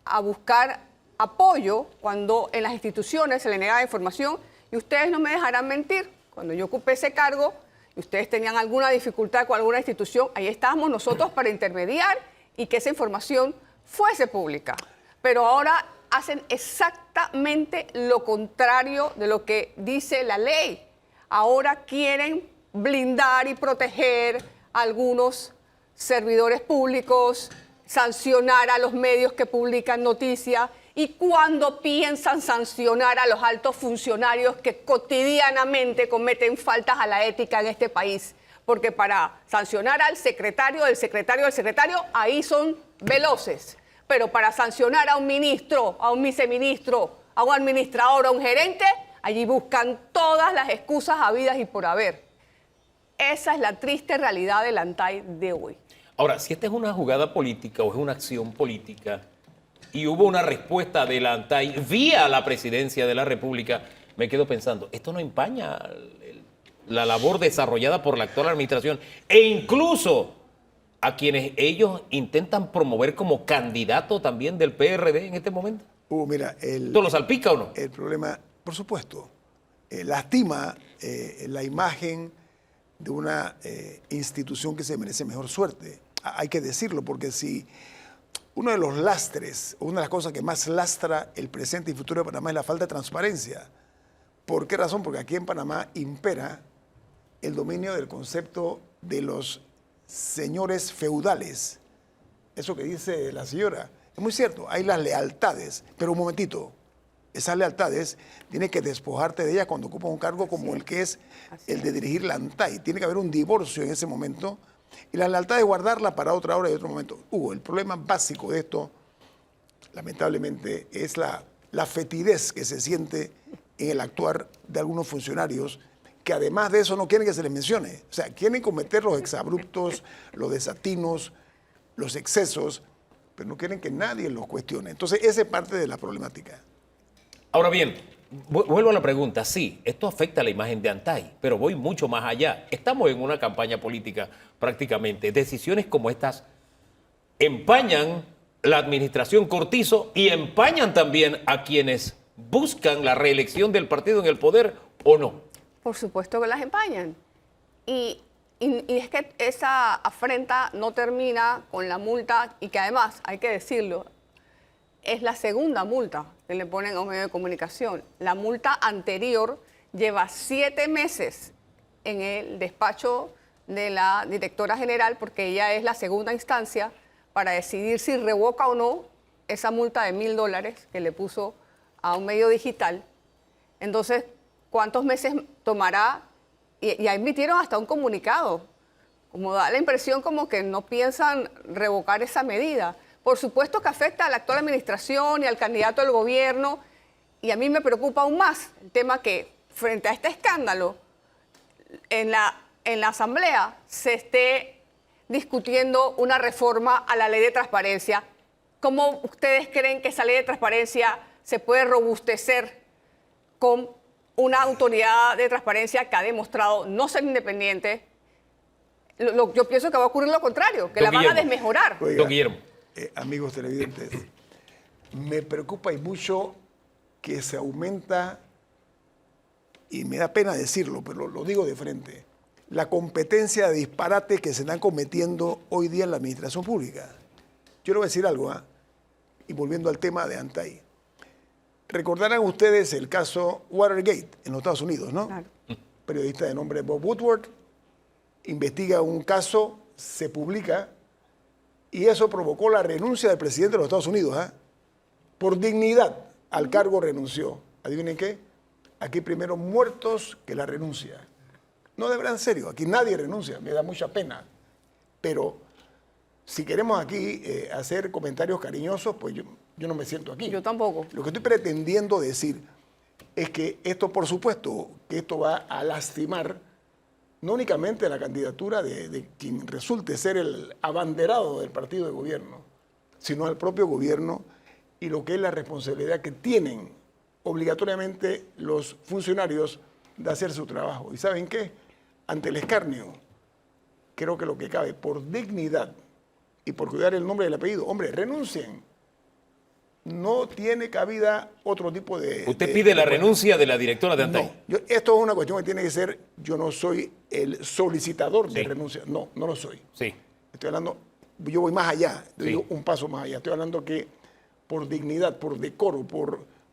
a buscar apoyo cuando en las instituciones se le negaba información. Y ustedes no me dejarán mentir, cuando yo ocupé ese cargo y ustedes tenían alguna dificultad con alguna institución, ahí estábamos nosotros para intermediar y que esa información fuese pública. Pero ahora hacen exactamente lo contrario de lo que dice la ley. Ahora quieren blindar y proteger a algunos servidores públicos, sancionar a los medios que publican noticias y cuando piensan sancionar a los altos funcionarios que cotidianamente cometen faltas a la ética en este país. Porque para sancionar al secretario del secretario del secretario, ahí son veloces. Pero para sancionar a un ministro, a un viceministro, a un administrador, a un gerente, allí buscan todas las excusas habidas y por haber. Esa es la triste realidad del ANTAI de hoy. Ahora, si esta es una jugada política o es una acción política y hubo una respuesta de la ANTAI vía la presidencia de la República, me quedo pensando, ¿esto no empaña la labor desarrollada por la actual administración e incluso a quienes ellos intentan promover como candidato también del PRD en este momento? Mira, ¿Esto lo salpica o no? El problema, por supuesto, lastima la imagen de una institución que se merece mejor suerte. Hay que decirlo, porque si uno de los lastres, una de las cosas que más lastra el presente y futuro de Panamá es la falta de transparencia. ¿Por qué razón? Porque aquí en Panamá impera el dominio del concepto de los señores feudales. Eso que dice la señora, es muy cierto, hay las lealtades, pero un momentito, esas lealtades tienes que despojarte de ellas cuando ocupas un cargo como el que es el de dirigir la ANTAI. Tiene que haber un divorcio en ese momento y la lealtad es guardarla para otra hora y otro momento. Hugo, el problema básico de esto, lamentablemente, es la fetidez que se siente en el actuar de algunos funcionarios que además de eso no quieren que se les mencione. O sea, quieren cometer los exabruptos, los desatinos, los excesos, pero no quieren que nadie los cuestione. Entonces, esa es parte de la problemática. Ahora bien, vuelvo a la pregunta. Sí, esto afecta a la imagen de Antay, pero voy mucho más allá. Estamos en una campaña política prácticamente. Decisiones como estas empañan la administración Cortizo y empañan también a quienes buscan la reelección del partido en el poder, ¿o no? Por supuesto que las empañan. Y es que esa afrenta no termina con la multa y que además, hay que decirlo, es la segunda multa que le ponen a un medio de comunicación. La multa anterior lleva 7 meses en el despacho de la directora general porque ella es la segunda instancia para decidir si revoca o no esa multa de $1.000 que le puso a un medio digital. Entonces, ¿cuántos meses tomará? Y emitieron hasta un comunicado, como da la impresión como que no piensan revocar esa medida. Por supuesto que afecta a la actual administración y al candidato del gobierno, y a mí me preocupa aún más el tema que frente a este escándalo, en la Asamblea se esté discutiendo una reforma a la ley de transparencia. ¿Cómo ustedes creen que esa ley de transparencia se puede robustecer con una autoridad de transparencia que ha demostrado no ser independiente? Yo pienso que va a ocurrir lo contrario, que la van a desmejorar. Oiga, Don Guillermo. Amigos televidentes, me preocupa y mucho que se aumenta, y me da pena decirlo, pero lo digo de frente, la competencia de disparate que se están cometiendo hoy día en la administración pública. Yo le voy a decir algo, y volviendo al tema de Antay. Recordarán ustedes el caso Watergate en los Estados Unidos, ¿no? Claro. Periodista de nombre Bob Woodward investiga un caso, se publica, y eso provocó la renuncia del presidente de los Estados Unidos. Por dignidad al cargo renunció. ¿Adivinen qué? Aquí primero muertos que la renuncia. No, de verdad, en serio, aquí nadie renuncia, me da mucha pena. Pero si queremos aquí hacer comentarios cariñosos, pues yo no me siento aquí. Yo tampoco. Lo que estoy pretendiendo decir es que esto, por supuesto, que esto va a lastimar no únicamente la candidatura de quien resulte ser el abanderado del partido de gobierno, sino al propio gobierno y lo que es la responsabilidad que tienen obligatoriamente los funcionarios de hacer su trabajo. ¿Y saben qué? Ante el escarnio, creo que lo que cabe, por dignidad y por cuidar el nombre y el apellido, hombre, renuncien. No tiene cabida otro tipo de... Usted pide la renuncia de la directora de Antay. No, esto es una cuestión que tiene que ser, yo no soy el solicitador de renuncia, no lo soy. Sí. Estoy hablando, yo voy más allá, digo un paso más allá. Estoy hablando que por dignidad, por decoro,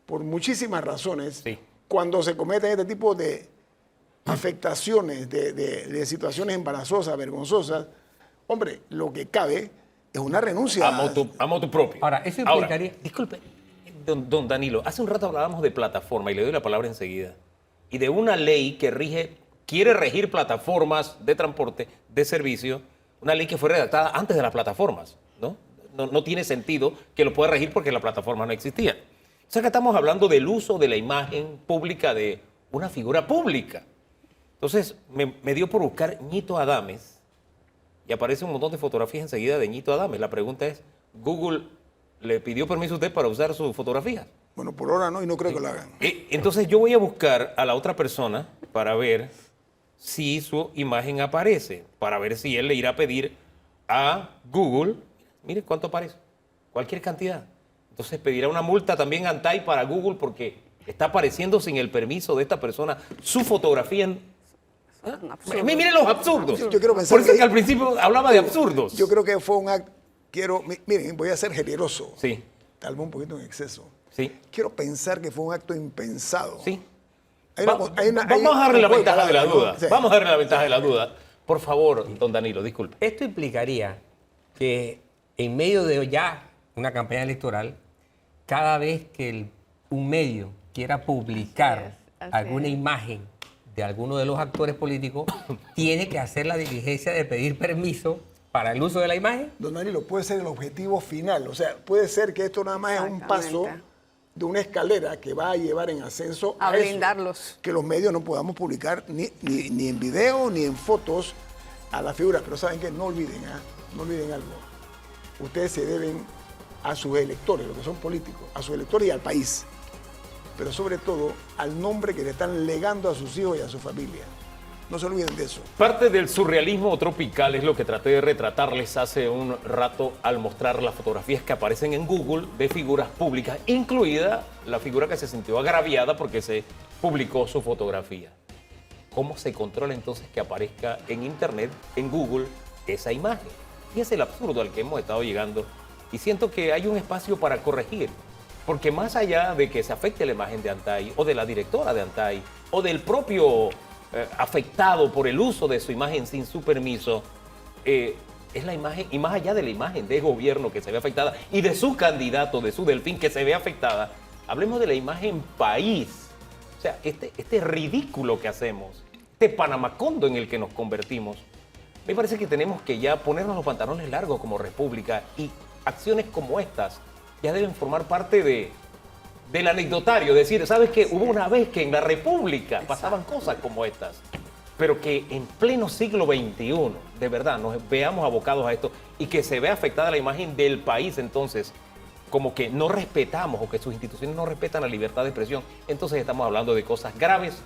por muchísimas razones, cuando se cometen este tipo de afectaciones, de situaciones embarazosas, vergonzosas, hombre, lo que cabe es una renuncia. A motu propio. Ahora, eso implicaría... Ahora, disculpe, don Danilo, hace un rato hablábamos de plataforma y le doy la palabra enseguida. Y de una ley que quiere regir plataformas de transporte, de servicio, una ley que fue redactada antes de las plataformas, ¿no? No tiene sentido que lo pueda regir porque las plataformas no existían. O sea que estamos hablando del uso de la imagen pública de una figura pública. Entonces me dio por buscar Ñito Adames y aparece un montón de fotografías enseguida de Ñito Adames. La pregunta es, ¿Google le pidió permiso a usted para usar sus fotografías? Bueno, por ahora no, y no creo que lo hagan. Entonces yo voy a buscar a la otra persona para ver si su imagen aparece, para ver si él le irá a pedir a Google, mire cuánto aparece, cualquier cantidad. Entonces pedirá una multa también a Antay para Google porque está apareciendo sin el permiso de esta persona su fotografía en... Miren los absurdos. Yo quiero pensar Por eso que al principio hablaba de absurdos. Yo creo que fue un acto, miren, voy a ser generoso. Sí. Tal vez un poquito en exceso. Sí. Quiero pensar que fue un acto impensado. Sí. Vamos a darle la ventaja de la duda. Sí. Vamos a darle la ventaja de la duda. Por favor, don Danilo, disculpe. Esto implicaría que en medio de ya una campaña electoral, cada vez que un medio quiera publicar alguna imagen de alguno de los actores políticos, tiene que hacer la diligencia de pedir permiso para el uso de la imagen. Don Danilo, puede ser el objetivo final. O sea, puede ser que esto nada más es un paso de una escalera que va a llevar en ascenso a blindarlos. Que los medios no podamos publicar ni en video ni en fotos a la figura. Pero ¿saben qué? No olviden, no olviden algo. Ustedes se deben a sus electores, los que son políticos, a sus electores y al país. pero sobre todo al nombre que le están legando a sus hijos y a su familia. No se olviden de eso. Parte del surrealismo tropical es lo que traté de retratarles hace un rato al mostrar las fotografías que aparecen en Google de figuras públicas, incluida la figura que se sintió agraviada porque se publicó su fotografía. ¿Cómo se controla entonces que aparezca en Internet, en Google, esa imagen? Y es el absurdo al que hemos estado llegando. Y siento que hay un espacio para corregir. Porque más allá de que se afecte la imagen de Antay, o de la directora de Antay, o del propio afectado por el uso de su imagen sin su permiso, es la imagen, y más allá de la imagen de gobierno que se ve afectada, y de su candidato, de su delfín que se ve afectada, hablemos de la imagen país. O sea, este ridículo que hacemos, este panamacondo en el que nos convertimos, me parece que tenemos que ya ponernos los pantalones largos como república, y acciones como estas ya deben formar parte del anecdotario. Decir, ¿sabes qué? Hubo una vez que en la república pasaban cosas como estas, pero que en pleno siglo XXI, de verdad, nos veamos abocados a esto y que se vea afectada la imagen del país, entonces, como que no respetamos o que sus instituciones no respetan la libertad de expresión, entonces estamos hablando de cosas graves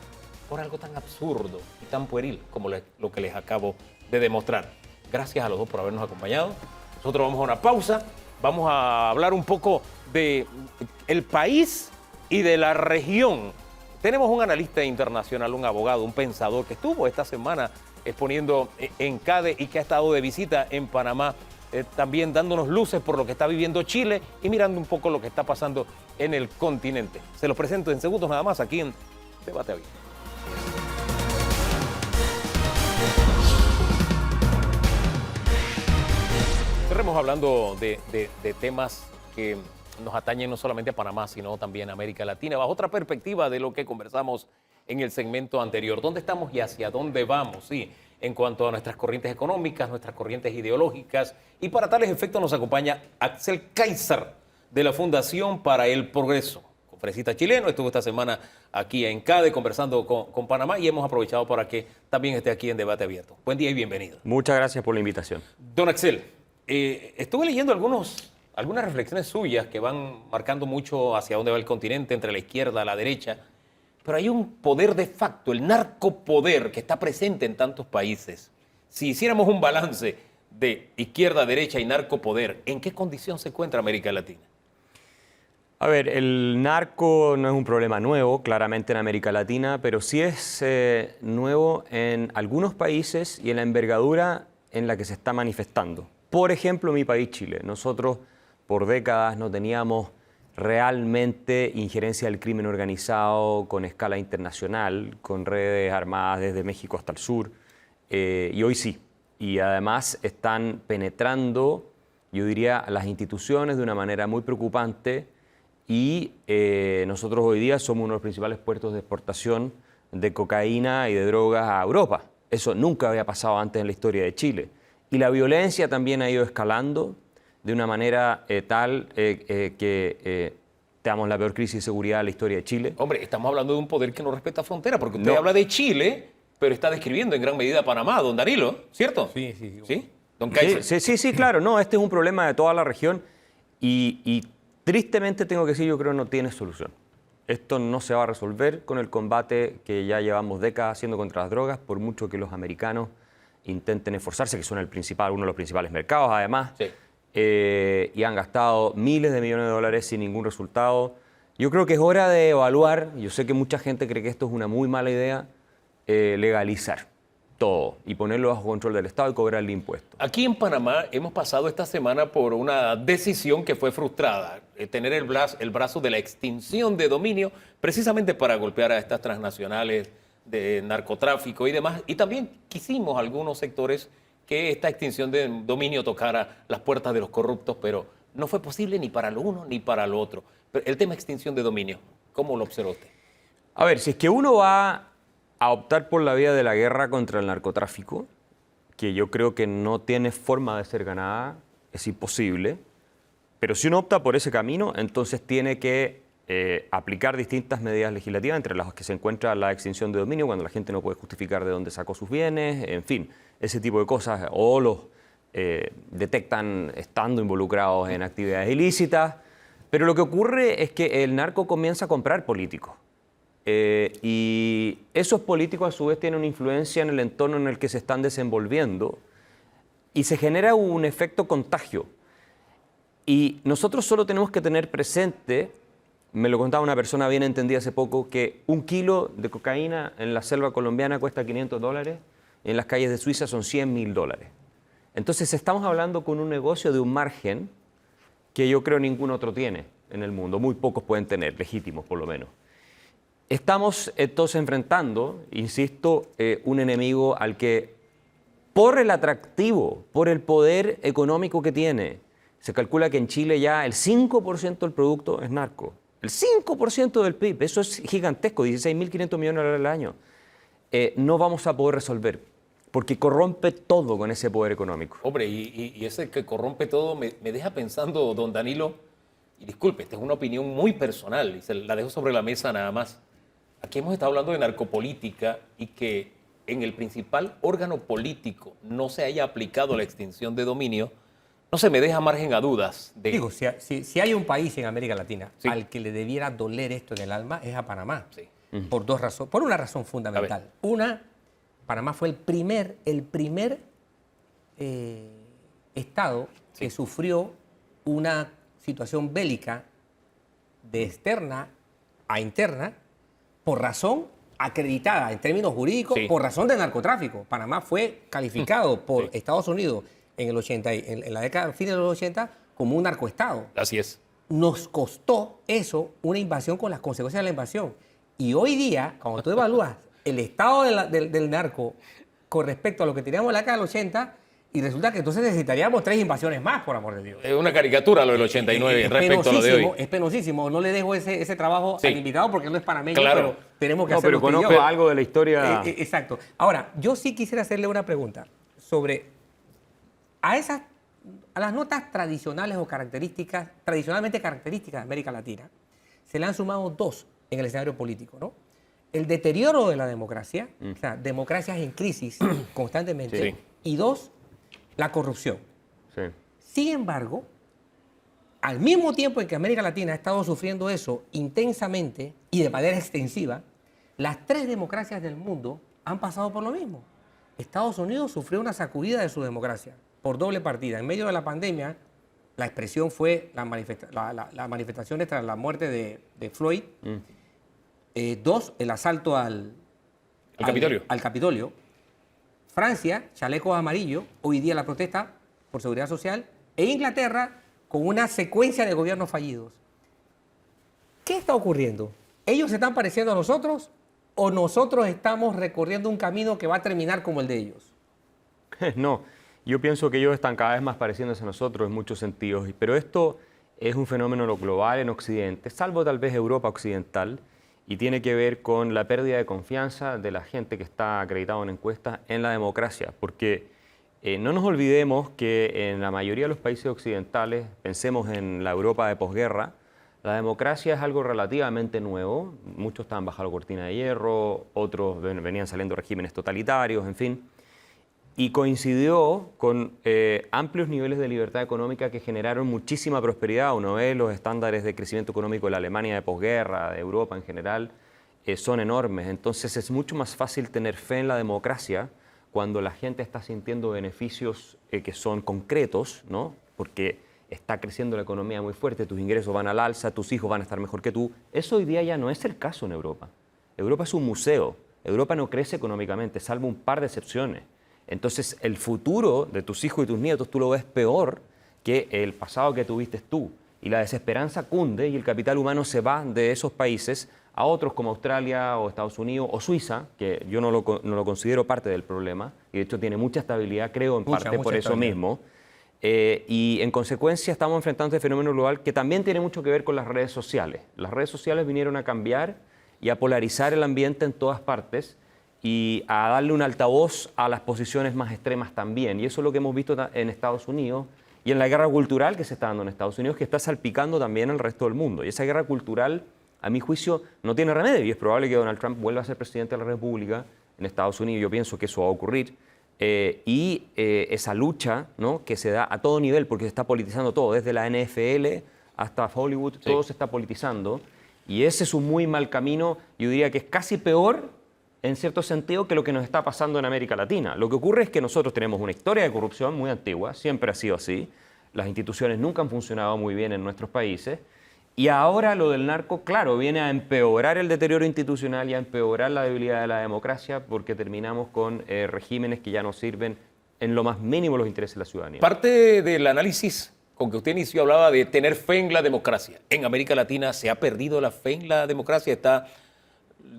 por algo tan absurdo y tan pueril como lo que les acabo de demostrar. Gracias a los dos por habernos acompañado. Nosotros vamos a una pausa, vamos a hablar un poco de el país y de la región. Tenemos un analista internacional, un abogado, un pensador que estuvo esta semana exponiendo en CADE y que ha estado de visita en Panamá, también dándonos luces por lo que está viviendo Chile y mirando un poco lo que está pasando en el continente. Se los presento en segundos nada más aquí en Debate Abierto. Estaremos hablando de temas que nos atañen no solamente a Panamá, sino también a América Latina, bajo otra perspectiva de lo que conversamos en el segmento anterior. ¿Dónde estamos y hacia dónde vamos? Sí, en cuanto a nuestras corrientes económicas, nuestras corrientes ideológicas. Y para tales efectos nos acompaña Axel Kaiser, de la Fundación para el Progreso, conferencista chileno. Estuvo esta semana aquí en CADE conversando con Panamá y hemos aprovechado para que también esté aquí en Debate Abierto. Buen día y bienvenido. Muchas gracias por la invitación. Don Axel, estuve leyendo algunas reflexiones suyas que van marcando mucho hacia dónde va el continente, entre la izquierda, la derecha, pero hay un poder de facto, el narcopoder, que está presente en tantos países. Si hiciéramos un balance de izquierda, derecha y narcopoder, ¿en qué condición se encuentra América Latina? A ver, el narco no es un problema nuevo, claramente en América Latina, pero sí es nuevo en algunos países y en la envergadura en la que se está manifestando. Por ejemplo, mi país, Chile. Nosotros por décadas no teníamos realmente injerencia del crimen organizado con escala internacional, con redes armadas desde México hasta el sur, y hoy sí. Y además están penetrando, yo diría, las instituciones de una manera muy preocupante y nosotros hoy día somos uno de los principales puertos de exportación de cocaína y de drogas a Europa. Eso nunca había pasado antes en la historia de Chile. Y la violencia también ha ido escalando de una manera tal que tenemos la peor crisis de seguridad de la historia de Chile. Hombre, estamos hablando de un poder que no respeta fronteras, porque usted habla de Chile, pero está describiendo en gran medida a Panamá, don Danilo, ¿cierto? Sí, sí. ¿Sí? Don Kaiser. Sí, claro. No, este es un problema de toda la región y tristemente tengo que decir, yo creo que no tiene solución. Esto no se va a resolver con el combate que ya llevamos décadas haciendo contra las drogas, por mucho que los americanos intenten esforzarse, que son uno de los principales mercados además, sí. Y han gastado miles de millones de dólares sin ningún resultado. Yo creo que es hora de evaluar, yo sé que mucha gente cree que esto es una muy mala idea, legalizar todo y ponerlo bajo control del Estado y cobrarle impuestos. Aquí en Panamá hemos pasado esta semana por una decisión que fue frustrada, tener el brazo de la extinción de dominio, precisamente para golpear a estas transnacionales de narcotráfico y demás. Y también quisimos algunos sectores que esta extinción de dominio tocara las puertas de los corruptos, pero no fue posible ni para lo uno ni para lo otro. Pero el tema extinción de dominio, ¿cómo lo observó usted? A ver, si es que uno va a optar por la vía de la guerra contra el narcotráfico, que yo creo que no tiene forma de ser ganada, es imposible, pero si uno opta por ese camino, entonces tiene que aplicar distintas medidas legislativas, entre las que se encuentra la extinción de dominio, cuando la gente no puede justificar de dónde sacó sus bienes, en fin, ese tipo de cosas, o los detectan estando involucrados en actividades ilícitas. Pero lo que ocurre es que el narco comienza a comprar políticos. Y esos políticos a su vez tienen una influencia en el entorno en el que se están desenvolviendo y se genera un efecto contagio. Y nosotros solo tenemos que tener presente, me lo contaba una persona bien entendida hace poco, que 1 kilo de cocaína en la selva colombiana cuesta $500, y en las calles de Suiza son $100.000. Entonces estamos hablando con un negocio de un margen que yo creo ningún otro tiene en el mundo, muy pocos pueden tener, legítimos por lo menos. Estamos entonces enfrentando, insisto, un enemigo al que por el atractivo, por el poder económico que tiene, se calcula que en Chile ya el 5% del producto es narco. El 5% del PIB, eso es gigantesco, 16.500 millones de dólares al año. No vamos a poder resolver, porque corrompe todo con ese poder económico. Hombre, y ese que corrompe todo me deja pensando, don Danilo, y disculpe, esta es una opinión muy personal, y se la dejo sobre la mesa nada más. Aquí hemos estado hablando de narcopolítica y que en el principal órgano político no se haya aplicado la extinción de dominio, no se me deja margen a dudas. Digo, si hay un país en América Latina al que le debiera doler esto en el alma, es a Panamá. Sí. Por dos razones. Por una razón fundamental. Una, Panamá fue el primer estado que sufrió una situación bélica de externa a interna por razón acreditada en términos jurídicos, por razón de narcotráfico. Panamá fue calificado por Estados Unidos en la década, fines de los 80, como un narcoestado. Así es. Nos costó eso una invasión con las consecuencias de la invasión. Y hoy día, cuando tú evalúas el estado del narco con respecto a lo que teníamos en la década del 80, y resulta que entonces necesitaríamos 3 invasiones más, por amor de Dios. Es una caricatura lo del 89 respecto a lo de hoy. Es penosísimo. No le dejo ese trabajo al invitado porque él no es panameño, claro, pero tenemos que hacerlo. Pero conozco algo de la historia. Exacto. Ahora, yo sí quisiera hacerle una pregunta sobre a las notas tradicionales o tradicionalmente características de América Latina, se le han sumado 2 en el escenario político, ¿no? El deterioro de la democracia, o sea, democracias en crisis constantemente, y 2, la corrupción. Sí. Sin embargo, al mismo tiempo en que América Latina ha estado sufriendo eso intensamente y de manera extensiva, las 3 democracias del mundo han pasado por lo mismo. Estados Unidos sufrió una sacudida de su democracia por doble partida. En medio de la pandemia, la expresión fue las manifestaciones tras la muerte de Floyd. 2, el asalto al Capitolio. Francia, chalecos amarillos, hoy día la protesta por seguridad social. E Inglaterra, con una secuencia de gobiernos fallidos. ¿Qué está ocurriendo? ¿Ellos se están pareciendo a nosotros o nosotros estamos recorriendo un camino que va a terminar como el de ellos? No, yo pienso que ellos están cada vez más pareciéndose a nosotros en muchos sentidos, pero esto es un fenómeno global en Occidente, salvo tal vez Europa occidental, y tiene que ver con la pérdida de confianza de la gente que está acreditada en encuestas en la democracia, porque no nos olvidemos que en la mayoría de los países occidentales, pensemos en la Europa de posguerra, la democracia es algo relativamente nuevo, muchos estaban bajo la cortina de hierro, otros venían saliendo regímenes totalitarios, en fin, y coincidió con amplios niveles de libertad económica que generaron muchísima prosperidad. Uno ve los estándares de crecimiento económico de la Alemania de posguerra, de Europa en general, son enormes. Entonces es mucho más fácil tener fe en la democracia cuando la gente está sintiendo beneficios que son concretos, ¿no? Porque está creciendo la economía muy fuerte, tus ingresos van al alza, tus hijos van a estar mejor que tú. Eso hoy día ya no es el caso en Europa. Europa es un museo. Europa no crece económicamente, salvo un par de excepciones. Entonces, el futuro de tus hijos y tus nietos tú lo ves peor que el pasado que tuviste tú. Y la desesperanza cunde y el capital humano se va de esos países a otros como Australia o Estados Unidos o Suiza, que yo no lo considero parte del problema, y de hecho tiene mucha estabilidad, creo, en parte por eso mismo. Y en consecuencia estamos enfrentando este fenómeno global que también tiene mucho que ver con las redes sociales. Las redes sociales vinieron a cambiar y a polarizar el ambiente en todas partes, y a darle un altavoz a las posiciones más extremas también. Y eso es lo que hemos visto en Estados Unidos y en la guerra cultural que se está dando en Estados Unidos, que está salpicando también al resto del mundo. Y esa guerra cultural, a mi juicio, no tiene remedio. Y es probable que Donald Trump vuelva a ser presidente de la República en Estados Unidos. Yo pienso que eso va a ocurrir. Esa lucha, ¿no?, que se da a todo nivel, porque se está politizando todo, desde la NFL hasta Hollywood, todo se está politizando. Y ese es un muy mal camino, yo diría que es casi peor, en cierto sentido, que lo que nos está pasando en América Latina. Lo que ocurre es que nosotros tenemos una historia de corrupción muy antigua, siempre ha sido así. Las instituciones nunca han funcionado muy bien en nuestros países. Y ahora lo del narco, claro, viene a empeorar el deterioro institucional y a empeorar la debilidad de la democracia porque terminamos con regímenes que ya no sirven en lo más mínimo los intereses de la ciudadanía. Parte del análisis con que usted inició hablaba de tener fe en la democracia. En América Latina se ha perdido la fe en la democracia. Está,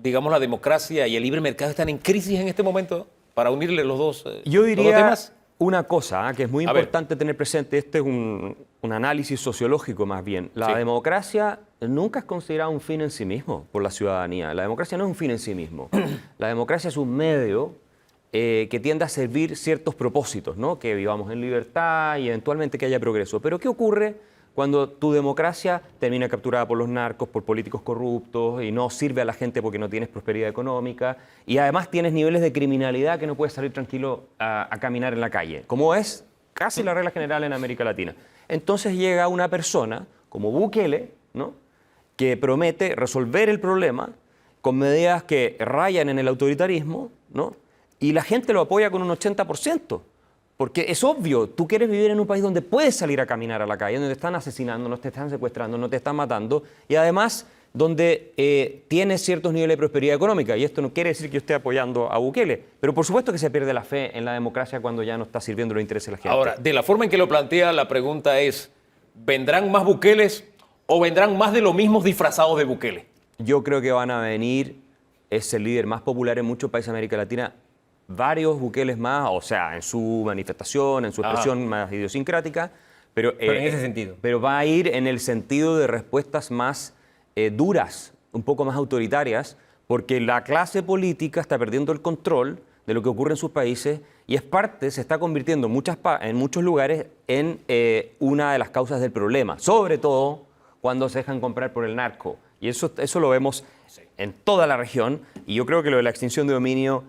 digamos, la democracia y el libre mercado están en crisis en este momento para unirle los dos Yo diría los dos temas. una cosa que es muy A ver. importante tener presente. Este es un análisis sociológico más bien. La democracia nunca es considerada un fin en sí mismo por la ciudadanía. La democracia no es un fin en sí mismo. La democracia es un medio que tiende a servir ciertos propósitos, ¿no? Que vivamos en libertad y eventualmente que haya progreso. Pero ¿qué ocurre cuando tu democracia termina capturada por los narcos, por políticos corruptos y no sirve a la gente porque no tienes prosperidad económica y además tienes niveles de criminalidad que no puedes salir tranquilo a caminar en la calle, como es casi la regla general en América Latina? Entonces llega una persona como Bukele, ¿no? Que promete resolver el problema con medidas que rayan en el autoritarismo, ¿no? Y la gente lo apoya con un 80%. Porque es obvio, tú quieres vivir en un país donde puedes salir a caminar a la calle, donde te están asesinando, no te están secuestrando, no te están matando, y además donde tienes ciertos niveles de prosperidad económica. Y esto no quiere decir que yo esté apoyando a Bukele, pero por supuesto que se pierde la fe en la democracia cuando ya no está sirviendo los intereses de la gente. Ahora, de la forma en que lo plantea, la pregunta es, ¿vendrán más Bukeles o vendrán más de los mismos disfrazados de Bukele? Yo creo que van a venir, es el líder más popular en muchos países de América Latina, varios Bukeles más, o sea, en su manifestación, en su expresión más idiosincrática, pero en ese sentido. Pero va a ir en el sentido de respuestas más duras, un poco más autoritarias, porque la clase política está perdiendo el control de lo que ocurre en sus países y es parte, se está convirtiendo en muchos lugares en una de las causas del problema, sobre todo cuando se dejan comprar por el narco. Y eso lo vemos en toda la región, y yo creo que lo de la extinción de dominio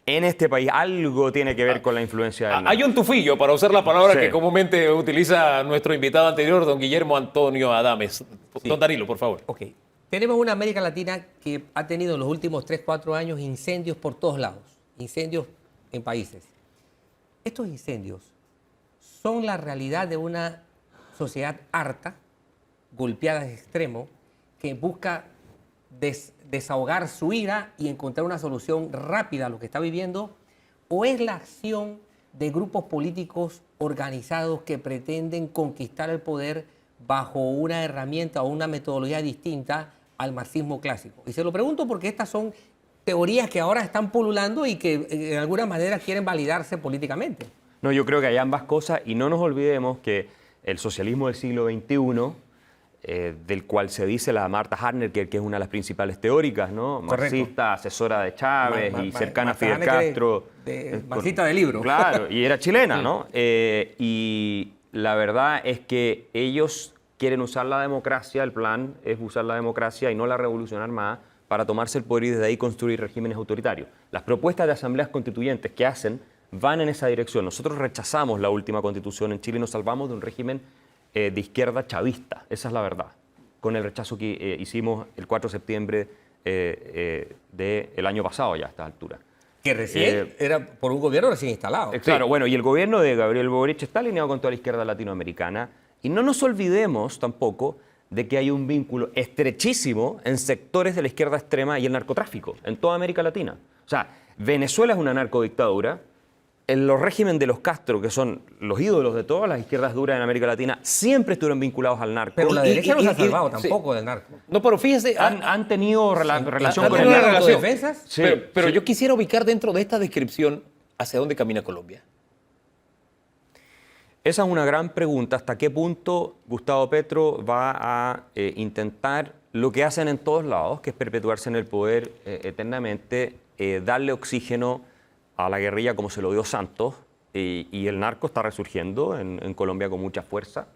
en este país algo tiene que ver con la influencia del narco. Hay un tufillo, para usar la palabra que comúnmente utiliza nuestro invitado anterior, don Guillermo Antonio Adames. Don Danilo, por favor. Ok. Tenemos una América Latina que ha tenido en los últimos 3, 4 años incendios por todos lados, incendios en países. Estos incendios son la realidad de una sociedad harta, golpeada de extremo, que busca desahogar su ira y encontrar una solución rápida a lo que está viviendo, o es la acción de grupos políticos organizados que pretenden conquistar el poder bajo una herramienta o una metodología distinta al marxismo clásico. Y se lo pregunto porque estas son teorías que ahora están pululando y que de alguna manera quieren validarse políticamente. No, yo creo que hay ambas cosas y no nos olvidemos que el socialismo del siglo XXI, del cual se dice la Marta Harner, que es una de las principales teóricas, ¿no? Marxista, asesora de Chávez y cercana a Fidel Castro. Marxista de libro. Claro, y era chilena, ¿no? Y la verdad es que ellos quieren usar la democracia, el plan es usar la democracia y no la revolución armada para tomarse el poder y desde ahí construir regímenes autoritarios. Las propuestas de asambleas constituyentes que hacen van en esa dirección. Nosotros rechazamos la última constitución en Chile y nos salvamos de un régimen de izquierda chavista, esa es la verdad, con el rechazo que hicimos el 4 de septiembre del año pasado ya a esta altura. Que recién era por un gobierno recién instalado. Claro, bueno, y el gobierno de Gabriel Boric está alineado con toda la izquierda latinoamericana y no nos olvidemos tampoco de que hay un vínculo estrechísimo en sectores de la izquierda extrema y el narcotráfico en toda América Latina. O sea, Venezuela es una narcodictadura. En los regímenes de los Castro, que son los ídolos de todas las izquierdas duras en América Latina, siempre estuvieron vinculados al narco. Pero la derecha no se ha salvado tampoco del narco. No, pero fíjense... Han tenido relación con el el narco. ¿Autodefensas? Sí, pero yo quisiera ubicar dentro de esta descripción hacia dónde camina Colombia. Esa es una gran pregunta. ¿Hasta qué punto Gustavo Petro va a intentar lo que hacen en todos lados, que es perpetuarse en el poder eternamente, darle oxígeno a la guerrilla como se lo dio Santos, y el narco está resurgiendo en Colombia con mucha fuerza.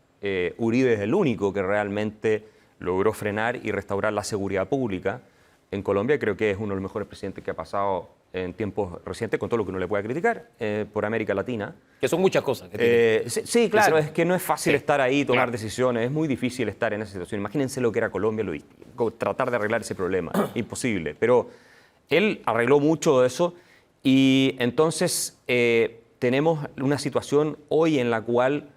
Uribe es el único que realmente logró frenar y restaurar la seguridad pública en Colombia. Creo que es uno de los mejores presidentes que ha pasado en tiempos recientes, con todo lo que uno le pueda criticar, por América Latina. Que son muchas cosas. Sí, claro, es que no es fácil estar ahí, tomar claro. decisiones, es muy difícil estar en esa situación. Imagínense lo que era Colombia, tratar de arreglar ese problema, imposible. Pero él arregló mucho de eso y entonces tenemos una situación hoy en la cual,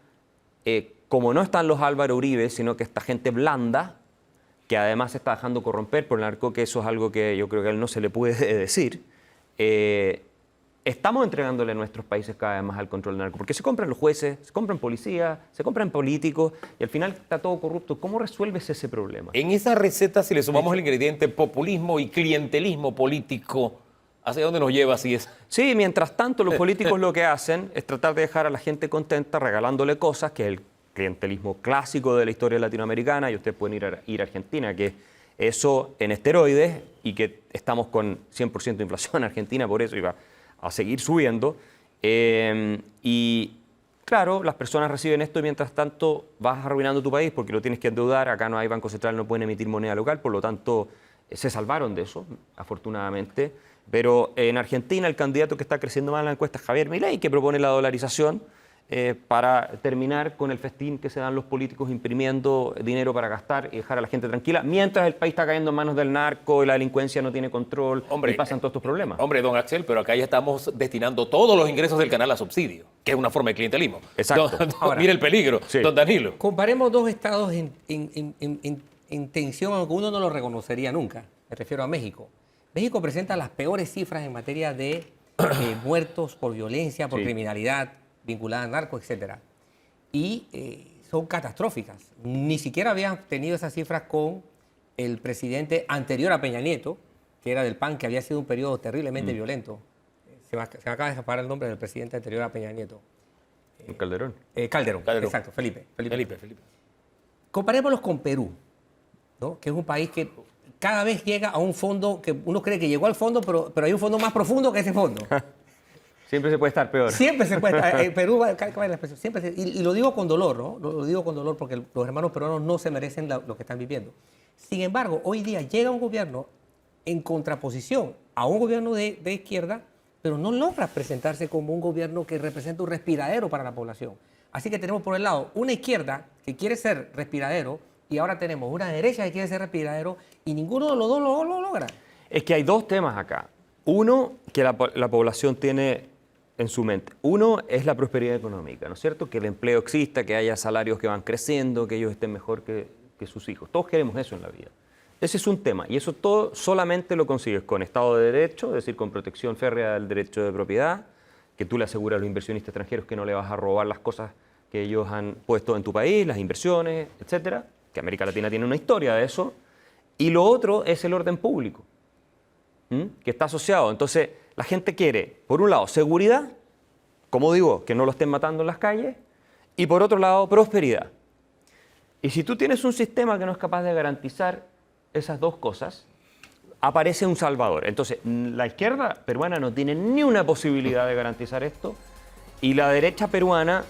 como no están los Álvaro Uribe, sino que esta gente blanda, que además se está dejando corromper por el narco, que eso es algo que yo creo que a él no se le puede decir, estamos entregándole a nuestros países cada vez más al control del narco, porque se compran los jueces, se compran policías, se compran políticos, y al final está todo corrupto. ¿Cómo resuelves ese problema? En esa receta, si le sumamos el ingrediente populismo y clientelismo político, ¿hacia dónde nos lleva así es? Sí, mientras tanto los políticos lo que hacen es tratar de dejar a la gente contenta regalándole cosas, que es el clientelismo clásico de la historia latinoamericana, y ustedes pueden ir a Argentina, que eso en esteroides, y que estamos con 100% de inflación en Argentina, por eso iba a seguir subiendo. Y claro, las personas reciben esto y mientras tanto vas arruinando tu país porque lo tienes que endeudar. Acá no hay Banco Central, no pueden emitir moneda local, por lo tanto se salvaron de eso, afortunadamente. Pero en Argentina el candidato que está creciendo más en la encuesta es Javier Milei, que propone la dolarización para terminar con el festín que se dan los políticos imprimiendo dinero para gastar y dejar a la gente tranquila, mientras el país está cayendo en manos del narco y la delincuencia no tiene control y pasan todos estos problemas. Hombre, don Axel, pero acá ya estamos destinando todos los ingresos del canal a subsidio, que es una forma de clientelismo. Exacto. Ahora, mire el peligro, sí. Don Danilo. Comparemos dos estados en tensión, aunque uno no lo reconocería nunca. Me refiero a México. México presenta las peores cifras en materia de muertos por violencia, por criminalidad vinculada al narco, etc. Y son catastróficas. Ni siquiera habían tenido esas cifras con el presidente anterior a Peña Nieto, que era del PAN, que había sido un periodo terriblemente violento. Se me acaba de escapar el nombre del presidente anterior a Peña Nieto. Calderón. Calderón, exacto, Felipe. Comparémoslos con Perú, ¿no? Que es un país que cada vez llega a un fondo que uno cree que llegó al fondo, pero hay un fondo más profundo que ese fondo. Siempre se puede estar peor. Siempre se puede estar. En Perú, y lo digo con dolor, ¿no? Lo digo con dolor porque los hermanos peruanos no se merecen lo que están viviendo. Sin embargo, hoy día llega un gobierno en contraposición a un gobierno de izquierda, pero no logra presentarse como un gobierno que representa un respiradero para la población. Así que tenemos por el lado una izquierda que quiere ser respiradero y ahora tenemos una derecha que quiere ser respiradero y ninguno de los dos lo logra. Es que hay dos temas acá. Uno, que la población tiene en su mente. Uno es la prosperidad económica, ¿no es cierto? Que el empleo exista, que haya salarios que van creciendo, que ellos estén mejor que sus hijos. Todos queremos eso en la vida. Ese es un tema y eso todo solamente lo consigues con Estado de Derecho, es decir, con protección férrea del derecho de propiedad, que tú le aseguras a los inversionistas extranjeros que no le vas a robar las cosas que ellos han puesto en tu país, las inversiones, etcétera, que América Latina tiene una historia de eso. Y lo otro es el orden público, que está asociado. Entonces, la gente quiere, por un lado, seguridad, como digo, que no lo estén matando en las calles, y por otro lado, prosperidad. Y si tú tienes un sistema que no es capaz de garantizar esas dos cosas, aparece un salvador. Entonces, la izquierda peruana no tiene ni una posibilidad de garantizar esto, y la derecha peruana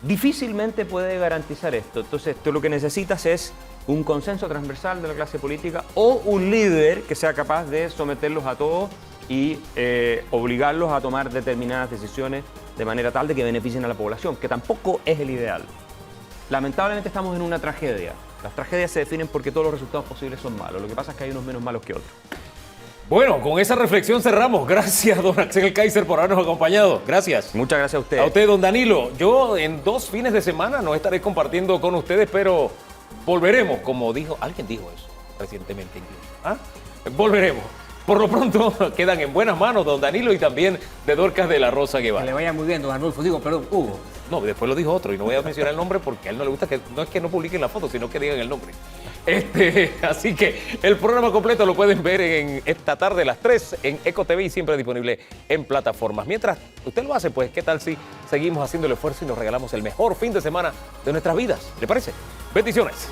difícilmente puede garantizar esto. Entonces, tú lo que necesitas es un consenso transversal de la clase política o un líder que sea capaz de someterlos a todos y obligarlos a tomar determinadas decisiones de manera tal de que beneficien a la población, que tampoco es el ideal. Lamentablemente estamos en una tragedia. Las tragedias se definen porque todos los resultados posibles son malos. Lo que pasa es que hay unos menos malos que otros. Bueno, con esa reflexión cerramos. Gracias, don Axel Kaiser, por habernos acompañado. Gracias. Muchas gracias a usted. A usted, don Danilo. Yo en 2 fines de semana no estaré compartiendo con ustedes, pero volveremos, como alguien dijo eso recientemente incluso. Volveremos. Por lo pronto, quedan en buenas manos don Danilo y también de Dorcas de la Rosa Guevara. Que le vaya muy bien, don Arnulfo. Perdón, Hugo. No, después lo dijo otro y no voy a mencionar el nombre porque a él no le gusta que no es que no publiquen la foto, sino que digan el nombre. Así que el programa completo lo pueden ver en esta tarde a las 3 en Eco TV y siempre disponible en plataformas. Mientras usted lo hace, pues, ¿qué tal si seguimos haciendo el esfuerzo y nos regalamos el mejor fin de semana de nuestras vidas? ¿Le parece? Bendiciones.